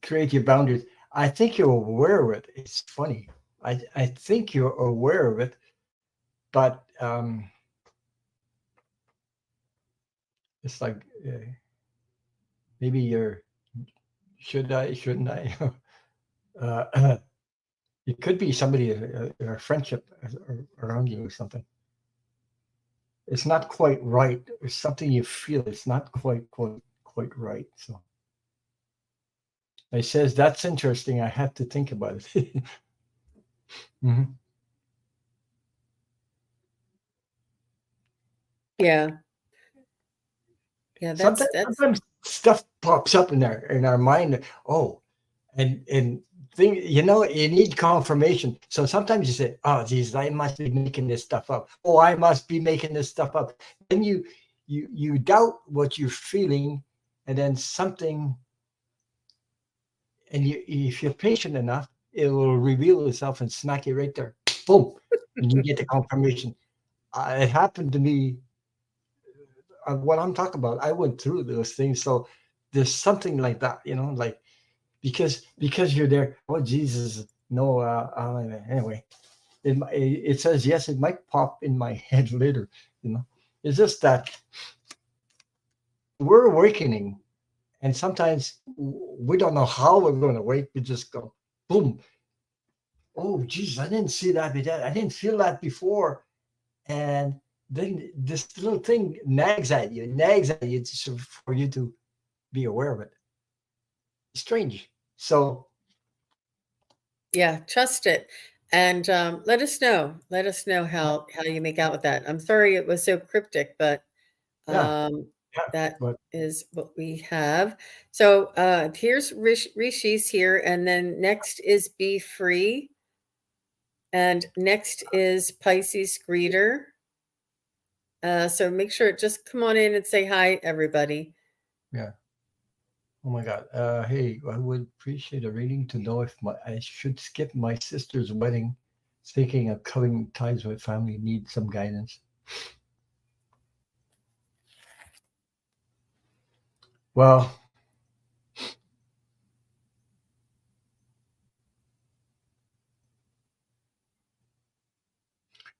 Create your boundaries. I think you're aware of it. It's funny. I think you're aware of it, but it's like maybe you're, should I, shouldn't I? It could be somebody, a friendship around you or something. It's not quite right. It's something you feel. It's not quite right. So it says, that's interesting. I have to think about it. Mm-hmm. Yeah. Yeah, that's Sometimes stuff pops up in our mind. Oh, and thing, you know, you need confirmation. So sometimes you say, oh geez, I must be making this stuff up. Oh, I must be making this stuff up. Then you doubt what you're feeling, and then something, and if you're patient enough, it will reveal itself and smack you right there. Boom. And you get the confirmation. It happened to me. What I'm talking about, I went through those things. So there's something like that, you know, like because you're there. Oh Jesus, no. Anyway, it says yes. It might pop in my head later. You know, it's just that we're awakening, and sometimes we don't know how we're going to wake. We just go boom. Oh Jesus, I didn't see that. I didn't feel that before, and then this little thing nags at you for you to be aware of it. Strange. So yeah, trust it. And let us know. Let us know how you make out with that. I'm sorry it was so cryptic, but yeah, that but is what we have. So here's Rishi's here, and then next is Be Free, and next is Pisces Greeter. So make sure, just come on in and say hi, everybody. yeah. Oh my God. Hey, I would appreciate a reading to know if I should skip my sister's wedding. Thinking of cutting ties with family, need some guidance. Well,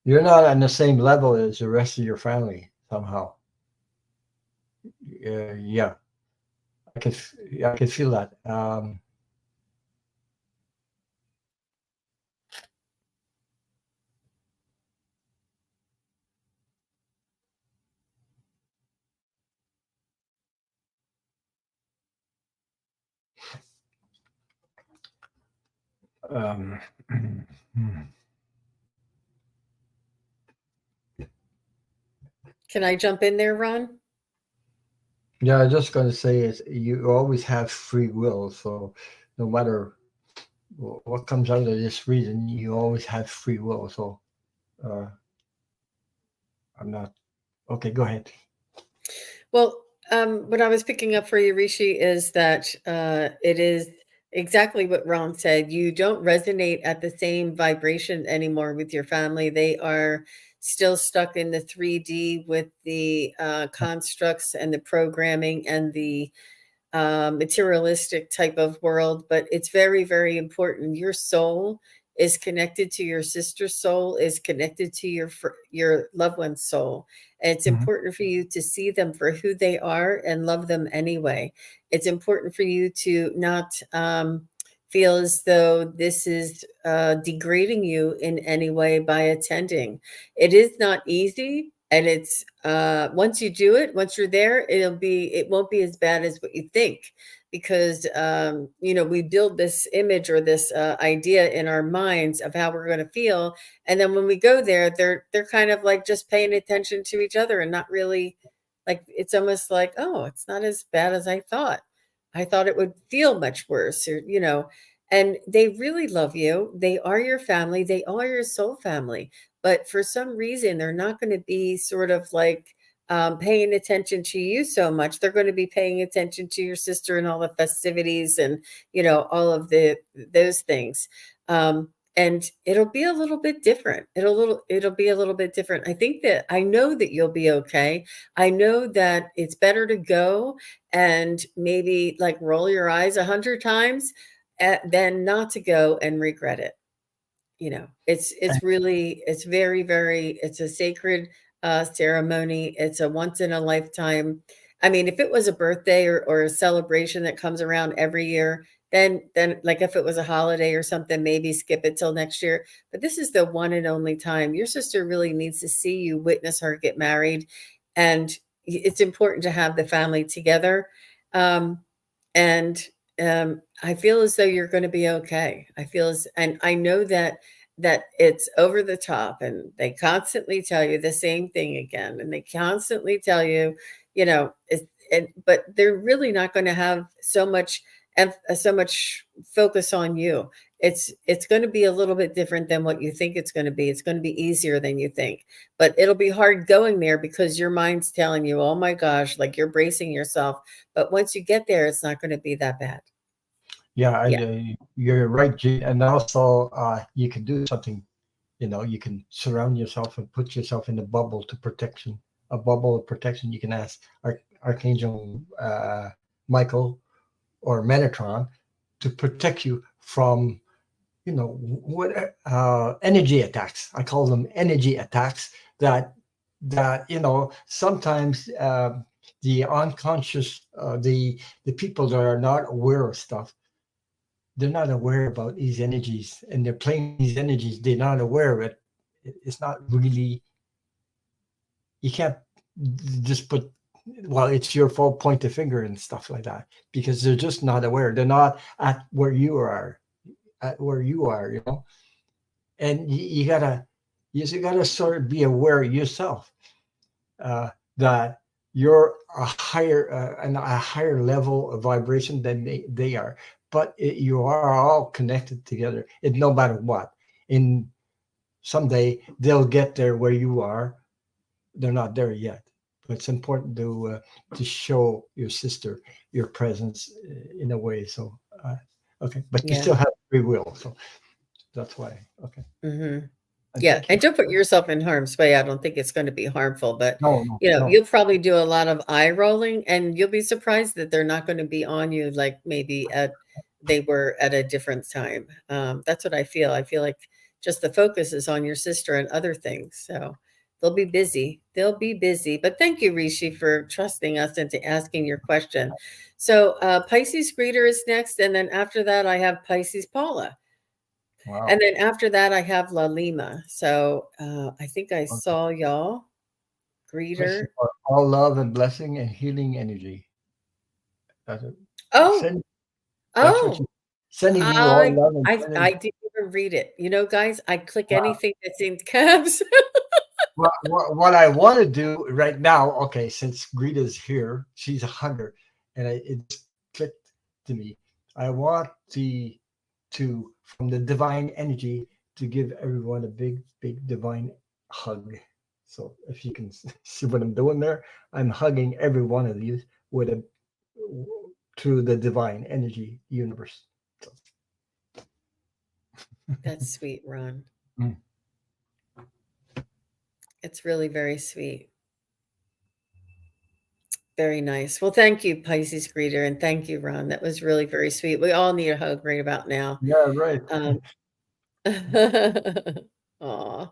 you're not on the same level as the rest of your family somehow. Yeah, I could feel that. Um, Can I jump in there, Ron? yeah, I'm just going to say is you always have free will. So no matter what comes out of this reason, you always have free will. So uh, I'm not okay. Go ahead. Well, what I was picking up for you, Rishi, is that it is exactly what Ron said. You don't resonate at the same vibration anymore with your family. They are still stuck in the 3D with the constructs and the programming and the materialistic type of world, but it's very, very important. Your soul is connected to your sister's soul, is connected to your loved one's soul. And it's Mhm. important for you to see them for who they are and love them anyway. It's important for you to not feel as though this is degrading you in any way by attending. It is not easy, and it's once you do it, once you're there, it won't be as bad as what you think, because we build this image or this idea in our minds of how we're going to feel, and then when we go there, they're kind of like just paying attention to each other and not really, like, it's almost like, oh, it's not as bad as I thought it would feel much worse, or and they really love you. They are your family, they are your soul family, but for some reason they're not going to be sort of like paying attention to you so much. They're going to be paying attention to your sister and all the festivities and all of those things. And it'll be a little bit different. It'll be a little bit different. I know that you'll be okay. I know that it's better to go and maybe like roll your eyes 100 times than not to go and regret it. It's very, very, it's a sacred ceremony. It's a once in a lifetime. I mean, if it was a birthday or a celebration that comes around every year, then like if it was a holiday or something, maybe skip it till next year. But this is the one and only time. Your sister really needs to see you witness her get married, and it's important to have the family together. And I feel as though you're going to be okay. And I know that it's over the top, and they constantly tell you the same thing again, and they constantly tell you, but they're really not going to have so much focus on you. It's going to be a little bit different than what you think it's going to be. It's going to be easier than you think, but it'll be hard going there because your mind's telling you, oh my gosh, like you're bracing yourself. But once you get there, it's not going to be that bad. Yeah, Yeah. you're right, Gene. And also, you can do something. You can surround yourself and put yourself in a bubble a bubble of protection. You can ask Archangel Michael or Metatron to protect you from, what energy attacks. I call them energy attacks that sometimes the unconscious, the people that are not aware of stuff, they're not aware about these energies, and they're playing these energies. They're not aware of it. It's not really. You can't just put, well, it's your fault, point the finger and stuff like that, because they're just not aware. They're not at where you are, and you gotta sort of be aware yourself, that you're a higher level of vibration than they are, but you are all connected together. And no matter what, in someday they'll get there where you are. They're not there yet, but it's important to show your sister your presence in a way. So okay, but you Yeah. still have free will, so that's why. Okay, Hmm. and Yeah, thank you. and don't put yourself in harm's way. I don't think it's going to be harmful, but No, no, no. you'll probably do a lot of eye rolling, and you'll be surprised that they're not going to be on you like maybe they were at a different time. That's what I feel. I feel like just the focus is on your sister and other things. So they'll be busy. They'll be busy. But thank you, Rishi, for trusting us into asking your question. So Pisces Greeter is next, and then after that, I have Pisces Paula. And Wow. then after that, I have La Lima. So I think I Okay. saw y'all. Listen, Greeter. for all love and blessing and healing energy. That's it. Oh, Send, that's what oh, you sending you all I love and I sending. didn't even read it. Guys, I click Wow. anything that's in caps. What I want to do right now, okay, since Greta's here, she's a hunter, and it just clicked to me. I want from the divine energy to give everyone a big, big divine hug. So if you can see what I'm doing there, I'm hugging every one of you with a through the divine energy universe. So That's sweet, Ron. Mm. It's really very sweet. Very nice. Well, thank you, Pisces greeter, and thank you, Ron. That was really very sweet. We all need a hug right about now. Yeah, right. Aw.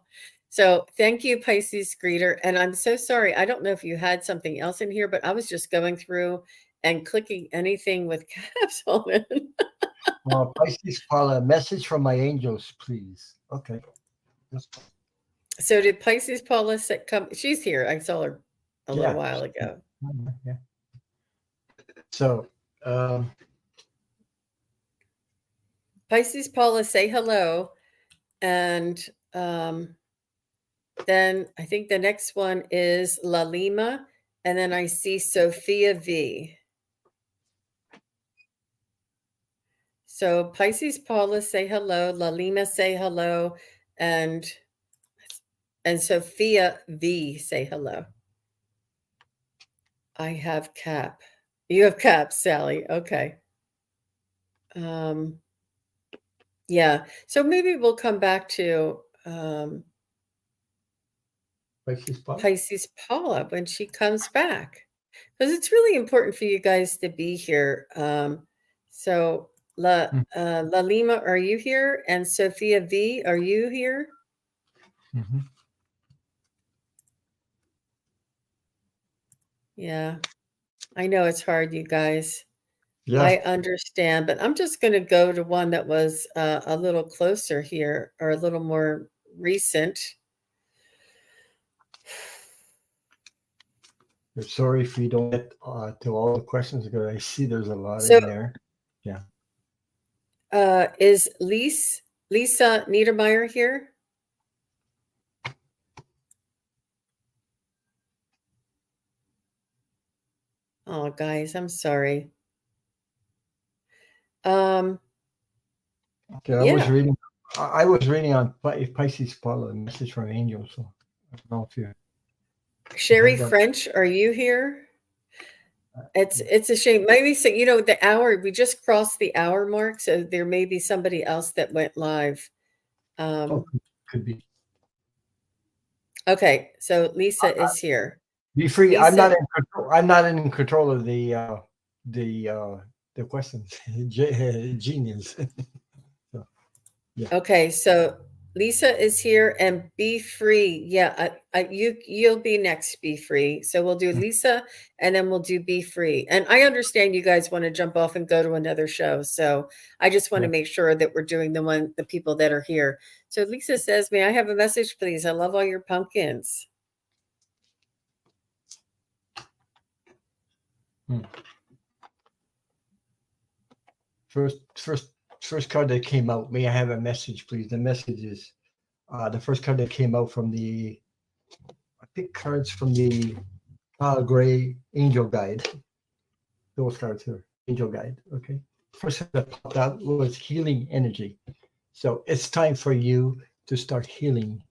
So thank you, Pisces greeter. And I'm so sorry. I don't know if you had something else in here, but I was just going through and clicking anything with caps on it. Pisces, Paula, message from my angels, please. Okay. So did Pisces Paula come? She's here. I saw her a little while ago. Yeah. So, Pisces Paula, say hello. And then I think the next one is La Lima. And then I see Sophia V. So Pisces Paula, say hello. La Lima, say hello. And Sophia V, say hello. I have cap. You have cap, Sally. Okay. Yeah. So maybe we'll come back to Pisces Paula when she comes back, because it's really important for you guys to be here. So La Lima, are you here? And Sophia V, are you here? mm-hmm. Yeah, I know it's hard, you guys. Yeah. I understand, but I'm just going to go to one that was a little closer here, or a little more recent. Sorry if we don't get to all the questions, because I see there's a lot So, in there. Yeah. Is Lisa Niedermeyer here? Oh, guys, I'm sorry. Okay, Yeah. I was reading on Pisces Paula, a message from angels. So I don't know if you. Sherry French, are you here? It's a shame. Maybe so. You know, the hour, we just crossed the hour mark, so there may be somebody else that went live. Could be. Okay, so Lisa is here. Be free. Lisa, I'm not in control. I'm not in control of the questions. Genius. So, yeah. Okay, so Lisa is here, and Be Free. Yeah, you'll be next, Be Free. So we'll do Lisa, and then we'll do Be Free. And I understand you guys want to jump off and go to another show, so I just want to make sure that we're doing the people that are here. So Lisa says, "May I have a message, please? I love all your pumpkins." First card that came out. May I have a message, please? The message is the first card that came out from I picked cards from the Gray Angel Guide. Those cards here, Angel Guide. Okay. First thing that popped out was healing energy. So it's time for you to start healing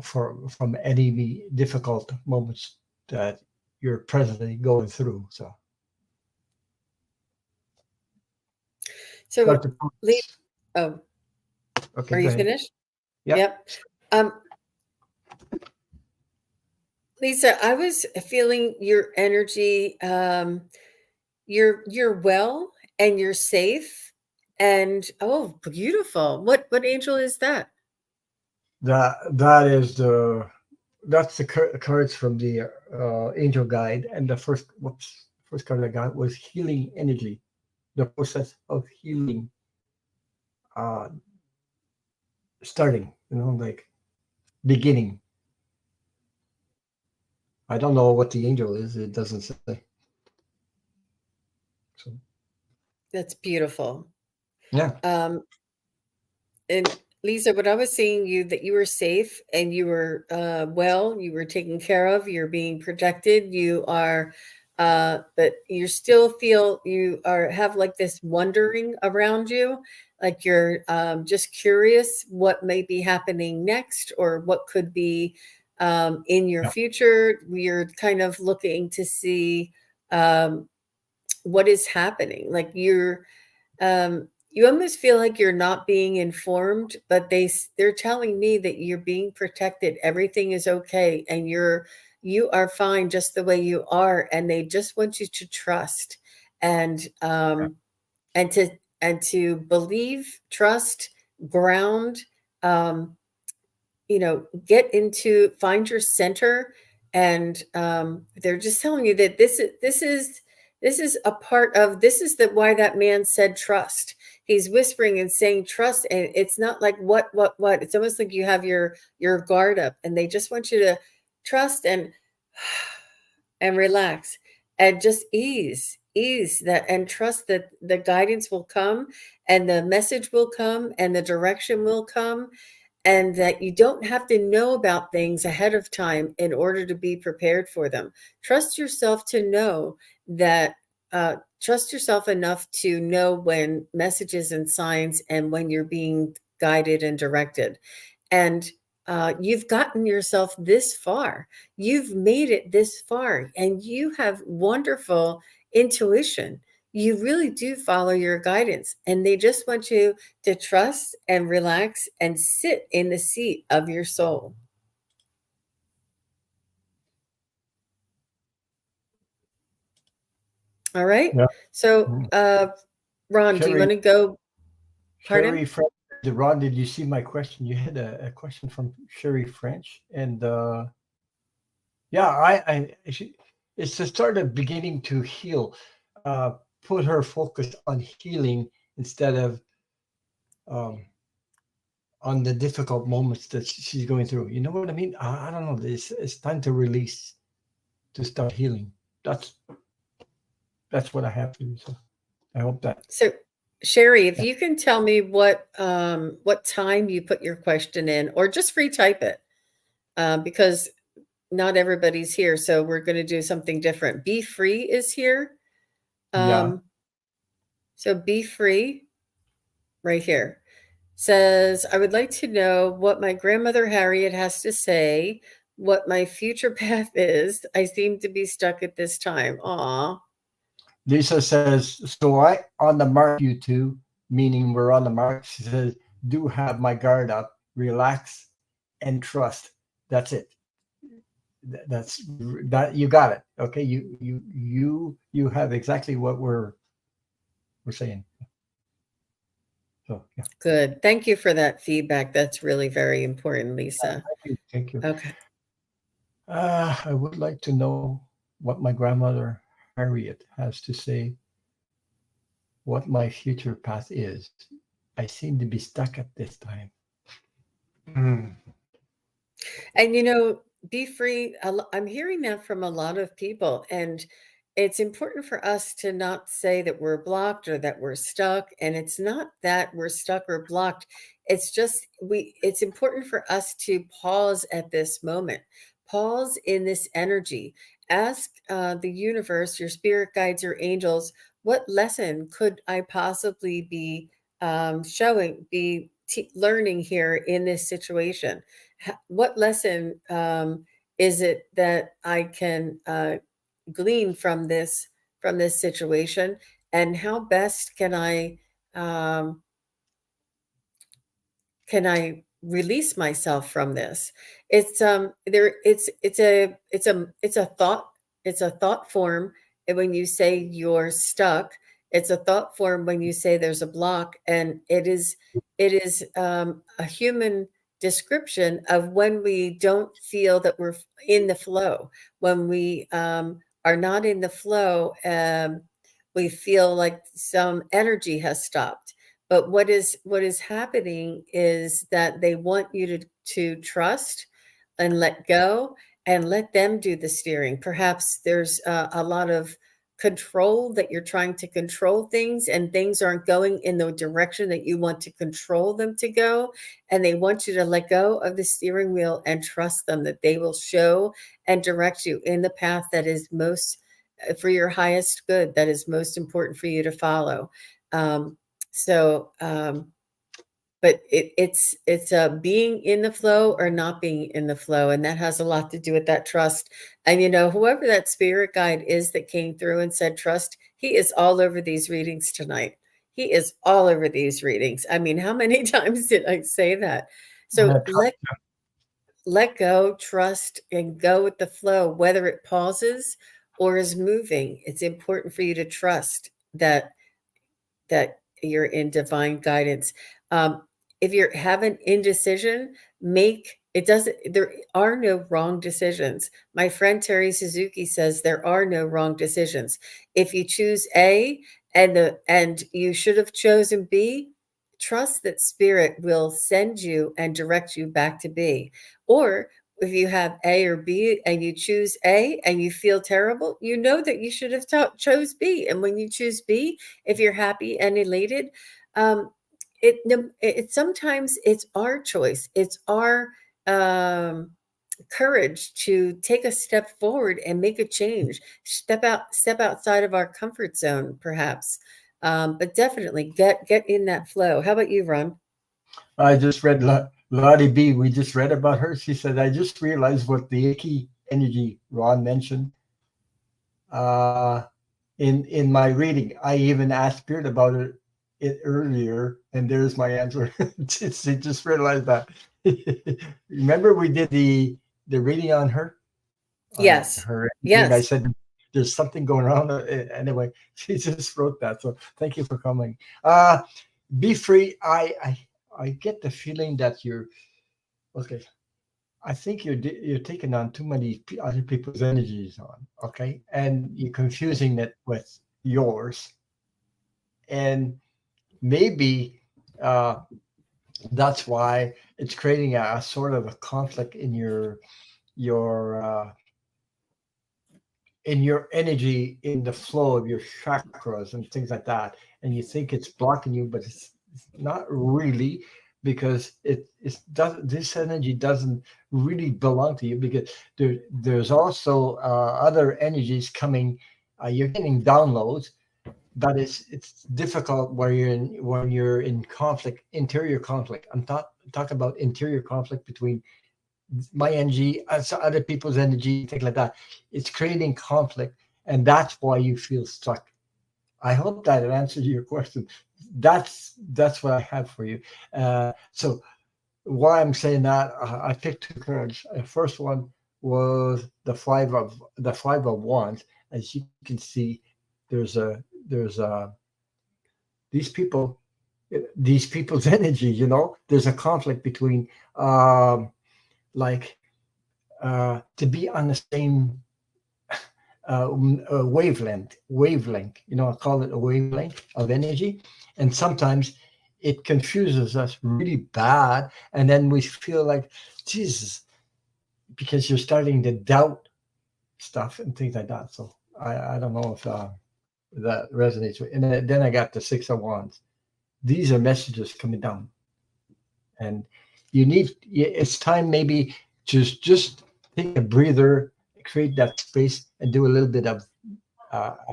from any difficult moments that you're presently going through. So oh, okay, are you finished? Yep. Lisa, I was feeling your energy. You're well and you're safe, and oh, beautiful. What angel is that? That's the cards from the Angel Guide, and the first card I got was healing energy, the process of healing starting, like beginning. I don't know what the angel is. It doesn't say. So That's beautiful. yeah. And Lisa, what I was seeing that you were safe and you were well, you were taken care of, you're being protected, you are but you still feel you have like this wondering around you, like you're just curious what may be happening next, or what could be in your future. You're kind of looking to see what is happening. Like you're you almost feel like you're not being informed, but they're telling me that you're being protected. Everything is okay, and you are fine just the way you are, and they just want you to trust and and to believe, trust, ground, find your center. And they're just telling you that this is a part of, this is the why that man said trust. He's whispering and saying trust, and it's not like what. It's almost like you have your guard up, and they just want you to trust and relax and just ease that, and trust that the guidance will come, and the message will come, and the direction will come, and that you don't have to know about things ahead of time in order to be prepared for them. Trust yourself to know that, trust yourself enough to know when messages and signs, and when you're being guided and directed. And you've gotten yourself this far. You've made it this far, and you have wonderful intuition. You really do follow your guidance, and they just want you to trust and relax and sit in the seat of your soul. All right. Yeah. So, Ron, do you want to go? Pardon? Sherry French. Ron, did you see my question? You had a question from Sherry French, and yeah, it's the start of beginning to heal. Put her focus on healing instead of on the difficult moments that she's going through. You know what I mean? I don't know. It's time to release, to start healing. That's what I have for you. So I hope that. So, Sherry, if you can tell me what time you put your question in, or just retype it, because not everybody's here, so we're going to do something different. Be Free is here. So Be Free, right here, says, I would like to know what my grandmother Harriet has to say, what my future path is. I seem to be stuck at this time. Aw. Lisa says, so I on the mark, you two, meaning we're on the mark. She says, do have my guard up, relax, and trust. That's it. That's that. You got it. Okay. You have exactly what we're saying. So yeah. Good. Thank you for that feedback. That's really very important, Lisa. Thank you. Okay. I would like to know what my grandmother Harriet has to say, what my future path is. I seem to be stuck at this time. And Be Free, I'm hearing that from a lot of people, and it's important for us to not say that we're blocked or that we're stuck. And it's not that we're stuck or blocked. It's just it's important for us to pause at this moment, pause in this energy. Ask the universe, your spirit guides, your angels, what lesson could I possibly be learning here in this situation? What lesson is it that I can glean from this situation, and how best can I release myself from this? It's a thought form. And when you say you're stuck, it's a thought form when you say there's a block, and it is a human description of when we don't feel that we're in the flow. When we are not in the flow, we feel like some energy has stopped. But what is happening is that they want you to trust and let go, and let them do the steering. Perhaps there's a lot of control, that you're trying to control things, and things aren't going in the direction that you want to control them to go. And they want you to let go of the steering wheel and trust them, that they will show and direct you in the path that is most for your highest good, that is most important for you to follow. But it's being in the flow or not being in the flow, and that has a lot to do with that trust. And whoever that spirit guide is that came through and said trust, he is all over these readings tonight. He is all over these readings. I mean, how many times did I say that? So let go, trust, and go with the flow, whether it pauses or is moving. It's important for you to trust that you're in divine guidance. Um, if you're having indecision, make it doesn't, there are no wrong decisions. My friend Terry Suzuki says there are no wrong decisions. If you choose A and you should have chosen B, trust that spirit will send you and direct you back to B. Or if you have A or B and you choose A and you feel terrible, you know that you should have chose B. And when you choose B, if you're happy and elated, um, it sometimes it's our choice. It's our um, courage to take a step forward and make a change. Step outside of our comfort zone, perhaps. But definitely get in that flow. How about you, Ron? I just read Lottie B. We just read about her. She said, I just realized what the icky energy Ron mentioned uh, in my reading. I even asked Spirit about it earlier, and there's my answer. She just realized that. Remember, we did the reading on Yes. her energy, and I Yes. said there's something going on. Anyway, she just wrote that. So thank you for coming. Be free. I get the feeling that you're okay. I think you're taking on too many other people's energies on, okay, and you're confusing it with yours, and maybe uh, that's why it's creating a sort of a conflict your in your energy, in the flow of your chakras and things like that, and you think it's blocking you, but it's not really, because it doesn't, this energy doesn't really belong to you, because there's also other energies coming. You're getting downloads, but it's difficult where when you're in conflict, interior conflict. I'm talking about interior conflict between my energy and other people's energy, things like that. It's creating conflict, and that's why you feel stuck. I hope that it answers your question. That's what I have for you. So why I'm saying that, I picked two cards. The first one was the five of wands. As you can see, there's these people, these people's energy. There's a conflict between like to be on the same wavelength. I call it a wavelength of energy, and sometimes it confuses us really bad, and then we feel like Jesus, because you're starting to doubt stuff and things like that. So I don't know if that resonates with. And then I got the Six of Wands. These are messages coming down, and it's time maybe to just take a breather, create that space, and do a little bit of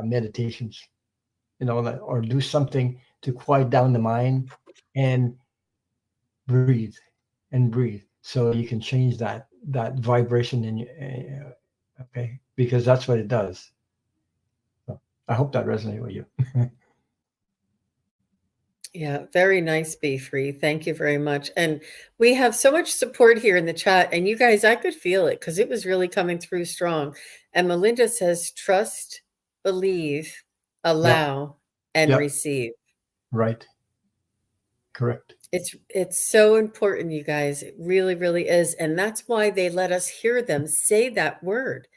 meditations, or do something to quiet down the mind and breathe and breathe, so you can change that vibration in your, okay, because that's what it does. So I hope that resonates with you. Yeah, very nice, Be Free. Thank you very much. And we have so much support here in the chat. And you guys, I could feel it because it was really coming through strong. And Melinda says, trust, believe, Yep. allow, and Yep. receive. Right. Correct. It's so important, you guys. It really, really is. And that's why they let us hear them say that word,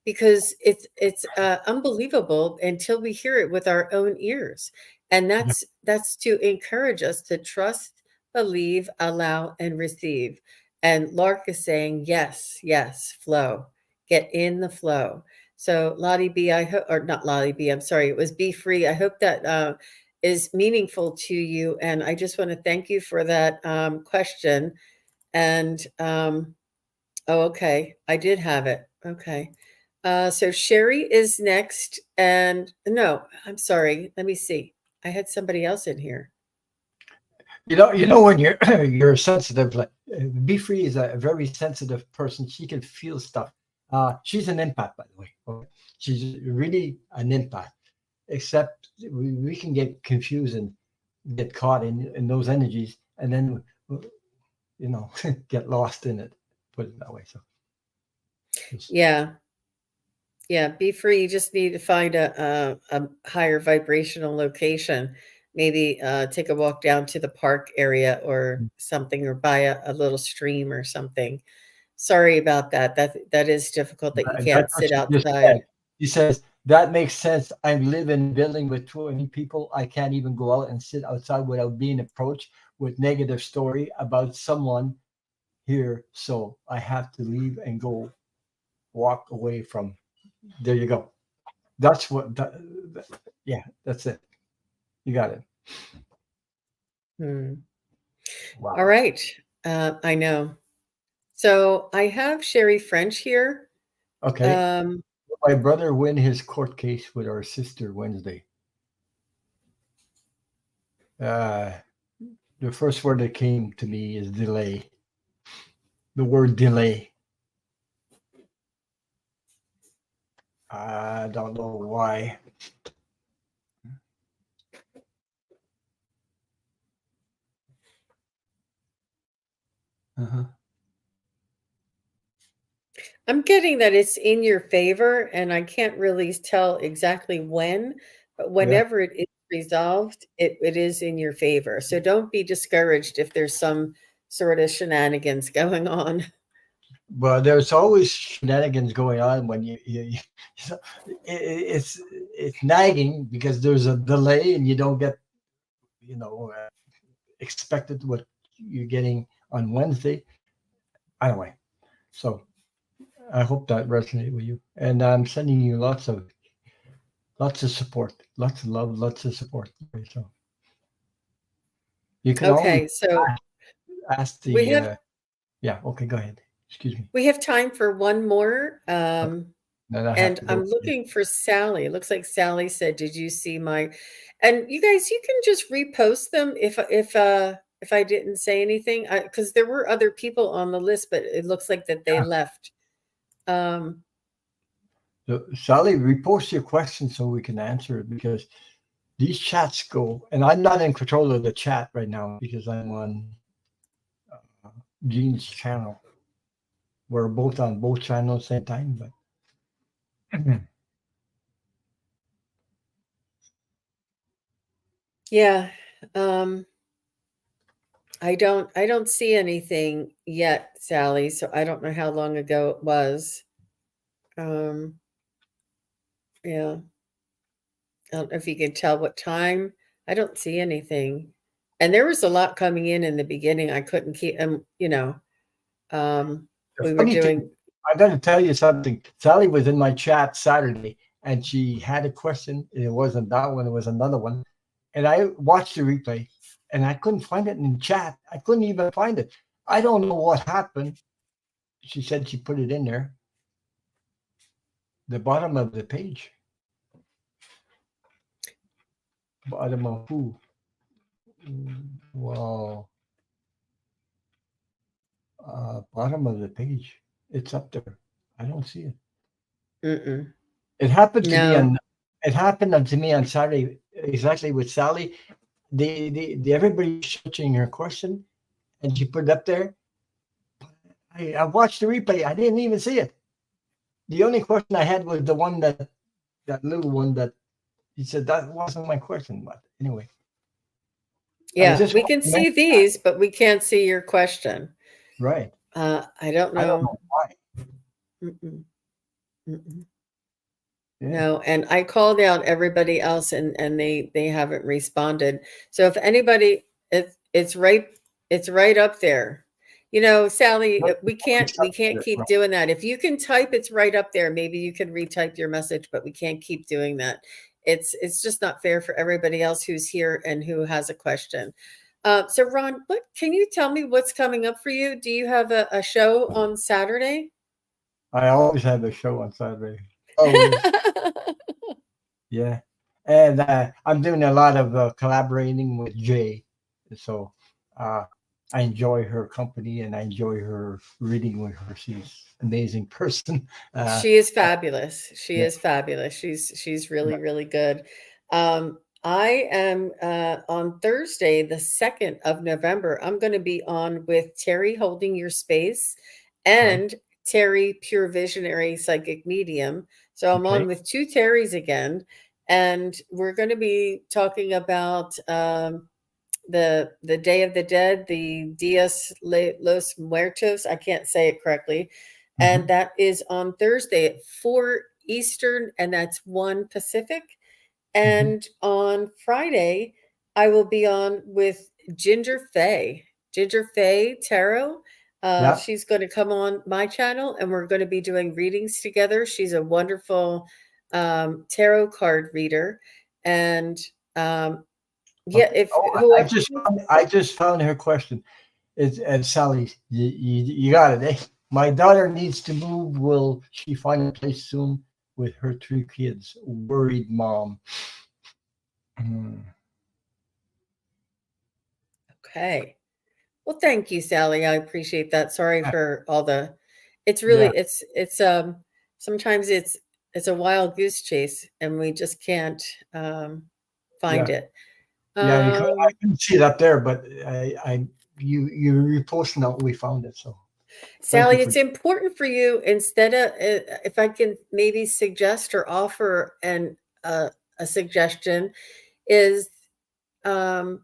because it's unbelievable until we hear it with our own ears, and Yep. that's to encourage us to trust, believe, allow, and receive. And Lark is saying yes, yes, flow, get in the flow. So Lottie B, I hope, or not Lottie B, I'm sorry, it was Be Free. I hope that is meaningful to you, and I just want to thank you for that question. And oh, okay. I did have it. Okay. So Sherry is next. And no, I'm sorry. Let me see. I had somebody else in here. When you're you're sensitive, like Be Free is a very sensitive person. She can feel stuff. She's an empath, by the way. Okay? She's really an empath. Except we can get confused, and get caught in those energies, and then get lost in it. Put it that way. So Yeah. Yeah, be free. You just need to find a higher vibrational location. Maybe take a walk down to the park area or something, or by a little stream or something. Sorry about that. That is difficult that you can't that's what sit she just said. outside. She says that makes sense. I live in a building with 20 people. I can't even go out and sit outside without being approached with negative story about someone here. So I have to leave and go walk away from. There you go. That's what. Yeah, that's it. You got it. Hmm. Wow. All right. I know. So I have Sherry French here. Okay. Um, My brother win his court case with our sister Wednesday. The first word that came to me is delay. The word delay. I don't know why. Uh-huh. I'm getting that it's in your favor, and I can't really tell exactly when, but Yeah. whenever it is resolved, it is in your favor. So don't be discouraged if there's some sort of shenanigans going on. But there's always shenanigans going on when it's nagging because there's a delay and you don't get expected what you're getting on Wednesday. Anyway, so I hope that resonated with you, and I'm sending you lots of support, lots of love, lots of support. So you can always Okay, so ask we the. have Yeah. Okay. Go ahead. Excuse me. we have time for one more. Okay. Then I have And to go. I'm looking for Sally. It looks like Sally said, "Did you see my?" And you guys, you can just repost them if I didn't say anything, because there were other people on the list, but it looks like that they left. Um, So, Sally, repost your question so we can answer it because these chats go, and I'm not in control of the chat right now because I'm on Gene's channel. We're both on both channels same time, but yeah. Um, I don't see anything yet, Sally. So I don't know how long ago it was. Um, yeah. I don't know if you can tell what time. I don't see anything. And there was a lot coming in the beginning. I couldn't keep the we were funny thing, doing. I got to tell you something. Sally was in my chat Saturday, and she had a question. And it wasn't that one; it was another one. And I watched the replay, and I couldn't find it in chat. I couldn't even find it. I don't know what happened. She said she put it in there, the bottom of the page. Bottom of who? Well, bottom of the page. It's up there. I don't see it. Mm-mm. It happened to me No. on. It happened to me on Saturday exactly with Sally. The everybody searching her question, and she put it up there. I watched the replay. I didn't even see it. The only question I had was the one that little one that he said that wasn't my question. But anyway, I was Yeah, just we can mention see these, but we can't see your question. right. I don't I don't know. know why. Mm-mm. Mm-mm. Yeah. No, and I called out everybody else, and they haven't responded. So if anybody, it's right up there. You know, Sally, Nope, we can't keep right. doing that. If you can type, it's right up there. Maybe you can retype your message, but we can't keep doing that. It's just not fair for everybody else who's here and who has a question. So Ron, what can you tell me what's coming up for you? Do you have a show on Saturday? I always have a show on Saturday. Always. Yeah. And I'm doing a lot of collaborating with Jay. So uh, I enjoy her company and I enjoy her reading with her. She's an amazing person. Uh, She is fabulous. She yeah. is fabulous. She's really, really good. Um, I am on Thursday, the 2nd of November. I'm going to be on with Terry Holding Your Space Right. and Terry Pure Visionary Psychic Medium. So I'm Okay. on with two Terrys again, and we're going to be talking about the Day of the Dead, the Los Muertos. I can't say it correctly, and Mhm. that is on Thursday at 4 Eastern, and that's 1 Pacific. Mhm. And on Friday, I will be on with Ginger Faye Tarot. Yeah. She's going to come on my channel and we're going to be doing readings together. She's a wonderful tarot card reader. And yeah, Okay. if Oh, whoever, I just found her question. It's and Sally, you got it. Eh? My daughter needs to move. Will she find a place soon with her 3 kids? Worried mom. Hmm. okay. Well, thank you, Sally. I appreciate that. Sorry for all the, it's Yeah. really, sometimes it's a wild goose chase and we just can't find Yeah. it. Yeah. I Um, couldn't see it up there, but you reposted that we found it. So thank you Sally, for. it's important for you instead of, if I can maybe suggest or offer a suggestion is, um,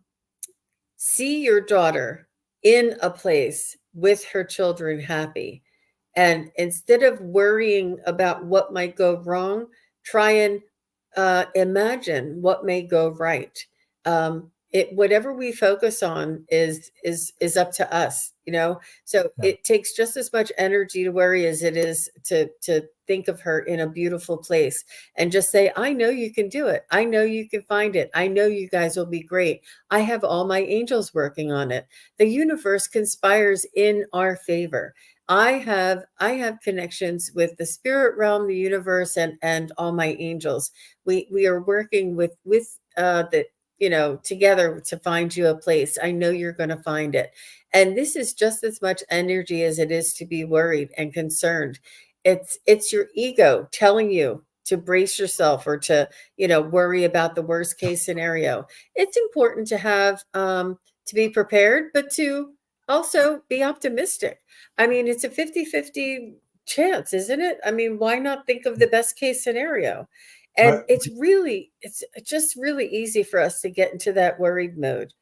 see your daughter in a place with her children happy. And instead of worrying about what might go wrong, try and imagine what may go right. Whatever we focus on is up to us, you know. So Yeah. it takes just as much energy to worry as it is to think of her in a beautiful place and just say, "I know you can do it. I know you can find it. I know you guys will be great. I have all my angels working on it. The universe conspires in our favor." I have connections with the spirit realm, the universe, and all my angels. We are working with the, together to find you a place. I know you're going to find it. And this is just as much energy as it is to be worried and concerned. It's your ego telling you to brace yourself or to, worry about the worst case scenario. It's important to have to be prepared, but to also be optimistic. I mean, it's a 50-50 chance, isn't it? I mean, why not think of the best case scenario? And But it's just really easy for us to get into that worried mode.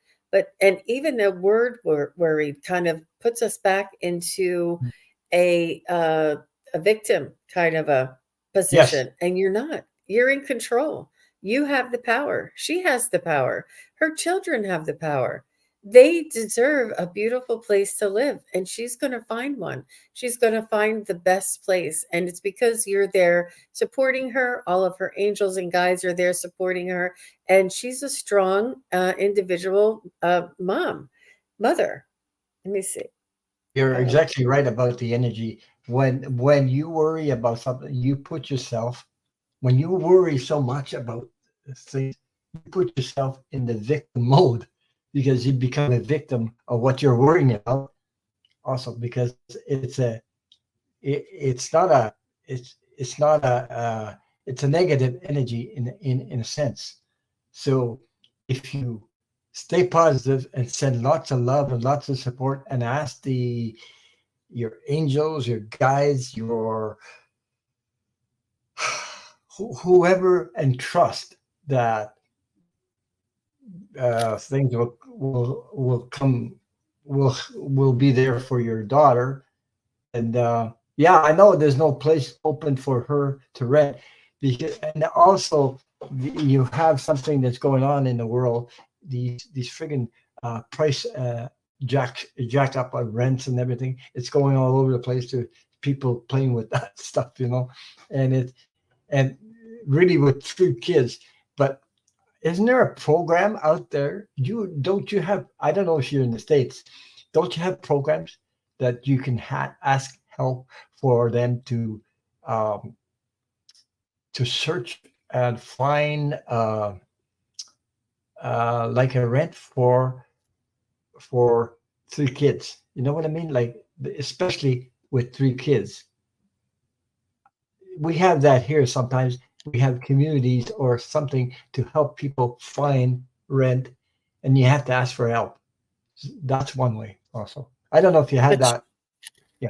And even the word worried kind of puts us back into a uh, a victim kind of a yes, position, and you're not. You're in control. You have the power. She has the power. Her children have the power. They deserve a beautiful place to live, and she's going to find one. She's going to find the best place, and it's because you're there supporting her. All of her angels and guides are there supporting her, and she's a strong individual mother. Let me see. you're Uh, exactly right about the energy. When you worry about something, you put yourself. When you worry so much about things, you put yourself in the victim mode because you become a victim of what you're worrying about. Also, because it's not a it's not it's a negative energy in a sense. So if you stay positive and send lots of love and lots of support and ask the your angels, your guides, your whoever, and trust that things will come will be there for your daughter. And yeah, I know there's no place open for her to rent because, and also you have something that's going on in the world. These friggin' price jacked up on rents and everything. It's going all over the place to people playing with that stuff, and and really with 3 kids. But isn't there a program out there? Don't you have? I don't know if you're in the States. Don't you have programs that you can ask help for them um, to search and find like a rent for 3 kids? You know what I mean? Like especially with 3 kids, we have that here sometimes. we have communities or something to help people find rent, and you have to ask for help. That's one way also. I don't know if you had But that. Yeah.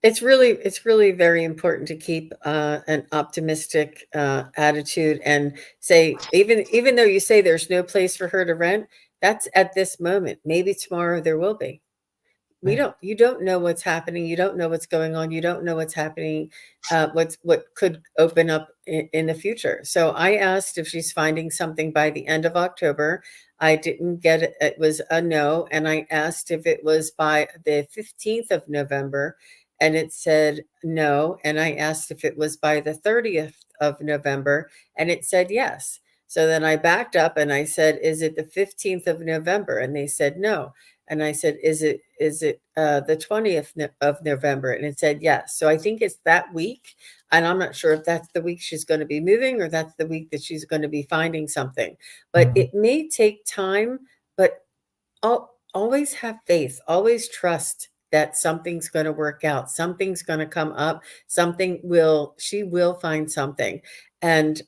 it's really very important to keep an optimistic attitude and say, even though you say there's no place for her to rent, that's at this moment. Maybe tomorrow there will be. Yeah. You don't know what's happening. You don't know what's going on. You don't know what's happening, what could open up in the future. So I asked if she's finding something by the end of October. I didn't get it. It was a no. And I asked if it was by the 15th of November, and it said no. And I asked if it was by the 30th of November, and it said yes. So then I backed up and I said, is it the 15th of November? And they said no. And I said, is it the 20th of November? And it said yes. So I think it's that week. And I'm not sure if that's the week she's going to be moving or that's the week that she's going to be finding something. But Mhm. it may take time, but always have faith, always trust that something's going to work out. Something's going to come up. She will find something. And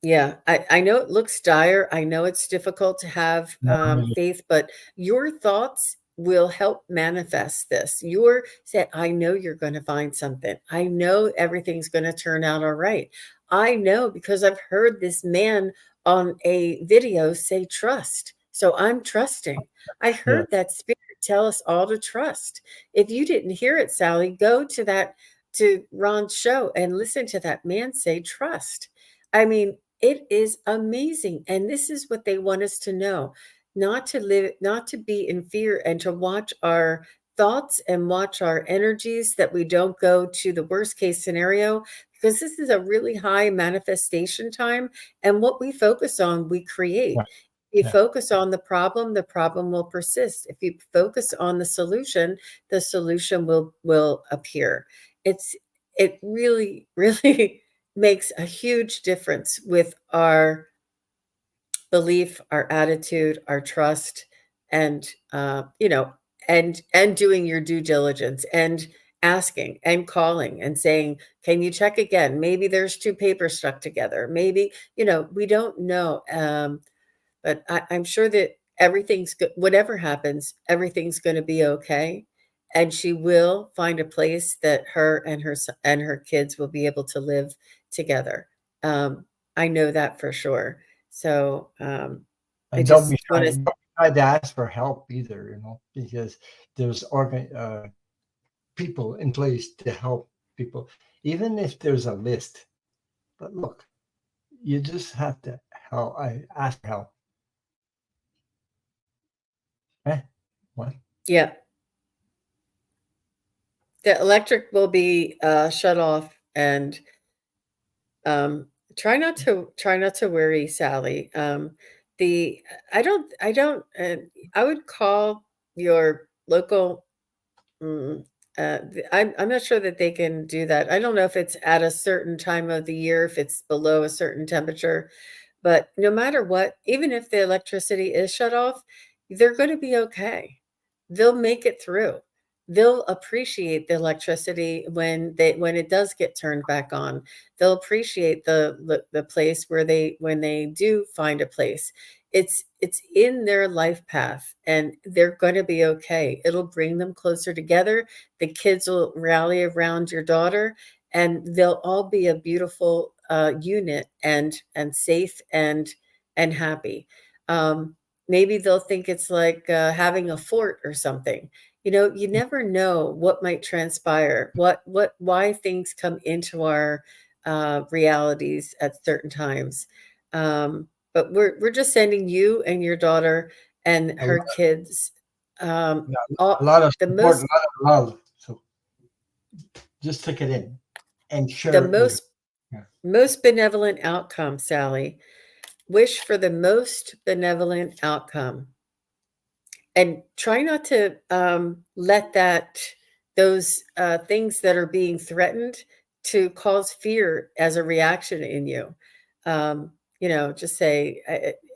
yeah, I know it looks dire. I know it's difficult to have No, really. faith, but your thoughts will help manifest this. Your say, I know you're going to find something. I know everything's going to turn out all right. I know because I've heard this man on a video say trust. So I'm trusting. I Yeah. heard that spirit tell us all to trust. If you didn't hear it, Sally, go to Ron's show and listen to that man say trust. I mean, it is amazing. And this is what they want us to know, not to live, not to be in fear, and to watch our thoughts and watch our energies, that we don't go to the worst case scenario, because this is a really high manifestation time. And what we focus on, we create. Yeah. If you Yeah. focus on the problem will persist. If you focus on the solution will appear. It really, really makes a huge difference with our belief, our attitude, our trust, and and doing your due diligence and asking and calling and saying, "Can you check again? Maybe there's two papers stuck together. Maybe we don't know." But I'm sure that everything's good. Whatever happens, everything's going to be okay, and she will find a place that her and and her kids will be able to live together. Um, I know that for sure. So I And don't be just shy. want to, Don't be shy to ask for help either, because there's people in place to help people, even if there's a list. But look, you just have to help. I ask for help. Eh? What? yeah, the electric will be shut off, and um, try not to worry, Sally. The I don't. I would call your local. Mm, I'm not sure that they can do that. I don't know if it's at a certain time of the year, if it's below a certain temperature, but no matter what, even if the electricity is shut off, they're going to be okay. They'll make it through. They'll appreciate the electricity when it does get turned back on. They'll appreciate the place where they when they do find a place. It's in their life path, and they're going to be okay. It'll bring them closer together. The kids will rally around your daughter, and they'll all be a beautiful unit, and safe and happy. Maybe they'll think it's like having a fort or something. You never know what might transpire, why things come into our realities at certain times. But we're just sending you and your daughter and A her lot, kids yeah, a all lot of the support, a most lot of love. So just take it in and the share it with. most Yeah. most benevolent outcome, Sally. Wish for the most benevolent outcome, and try not to let those things that are being threatened to cause fear as a reaction in you. Just say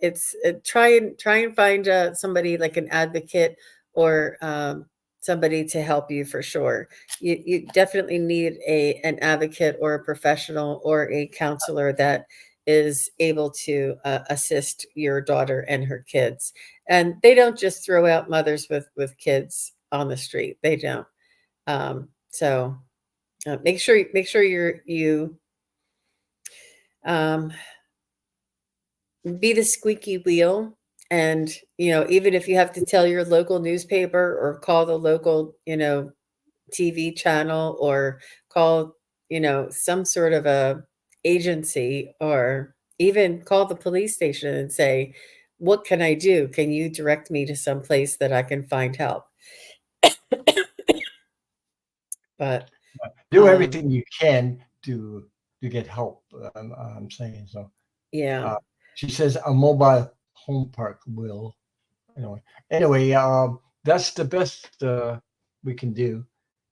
it's try and find somebody like an advocate, or somebody to help you for sure. You definitely need an advocate or a professional or a counselor that is able to assist your daughter and her kids. And they don't just throw out mothers with kids on the street. They don't. So make sure you be the squeaky wheel. And, even if you have to tell your local newspaper or call the local, TV channel, or call, some sort of a agency, or even call the police station and say, what can I do? Can you direct me to some place that I can find help? But do everything you can to get help. I'm saying so. yeah, She says a mobile home park will. Anyway, that's the best we can do,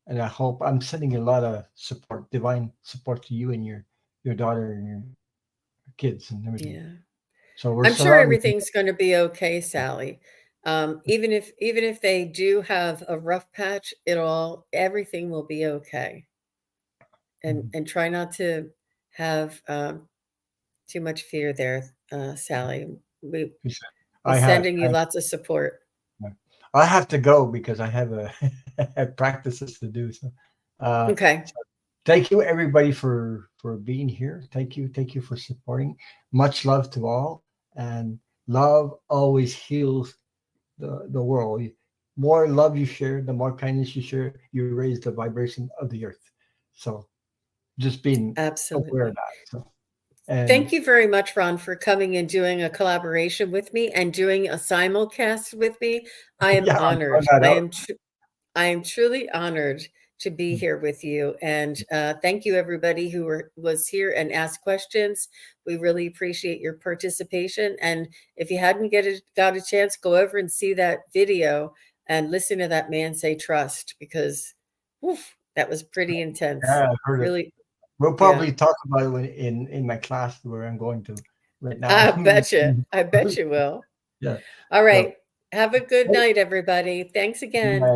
and I hope I'm sending a lot of support, divine support to you and your daughter and your kids and everything. yeah. So we're I'm sure surrounded. everything's going to be okay, Sally. Even if they do have a rough patch, everything will be okay. And try not to have too much fear there, Sally. We're sending you lots of support. I have to go because I have practices to do. So, Okay. So thank you everybody for being here. Thank you for supporting. Much love to all, and love always heals the world. More love you share, the more kindness you share, you raise the vibration of the earth. So just being aware of Absolutely. that. So, and Thank you very much, Ron, for coming and doing a collaboration with me and doing a simulcast with me. I am yeah, honored. that out. I am truly honored to be here with you. And thank you, everybody who was here and asked questions. We really appreciate your participation. And if you hadn't got a chance, go over and see that video and listen to that man say trust, because that was pretty intense. Yeah, I heard really. it. We'll probably talk about it in my class where I'm going to right now. I bet you will. Yeah. All right. Have a good night, everybody. Thanks again. Yeah.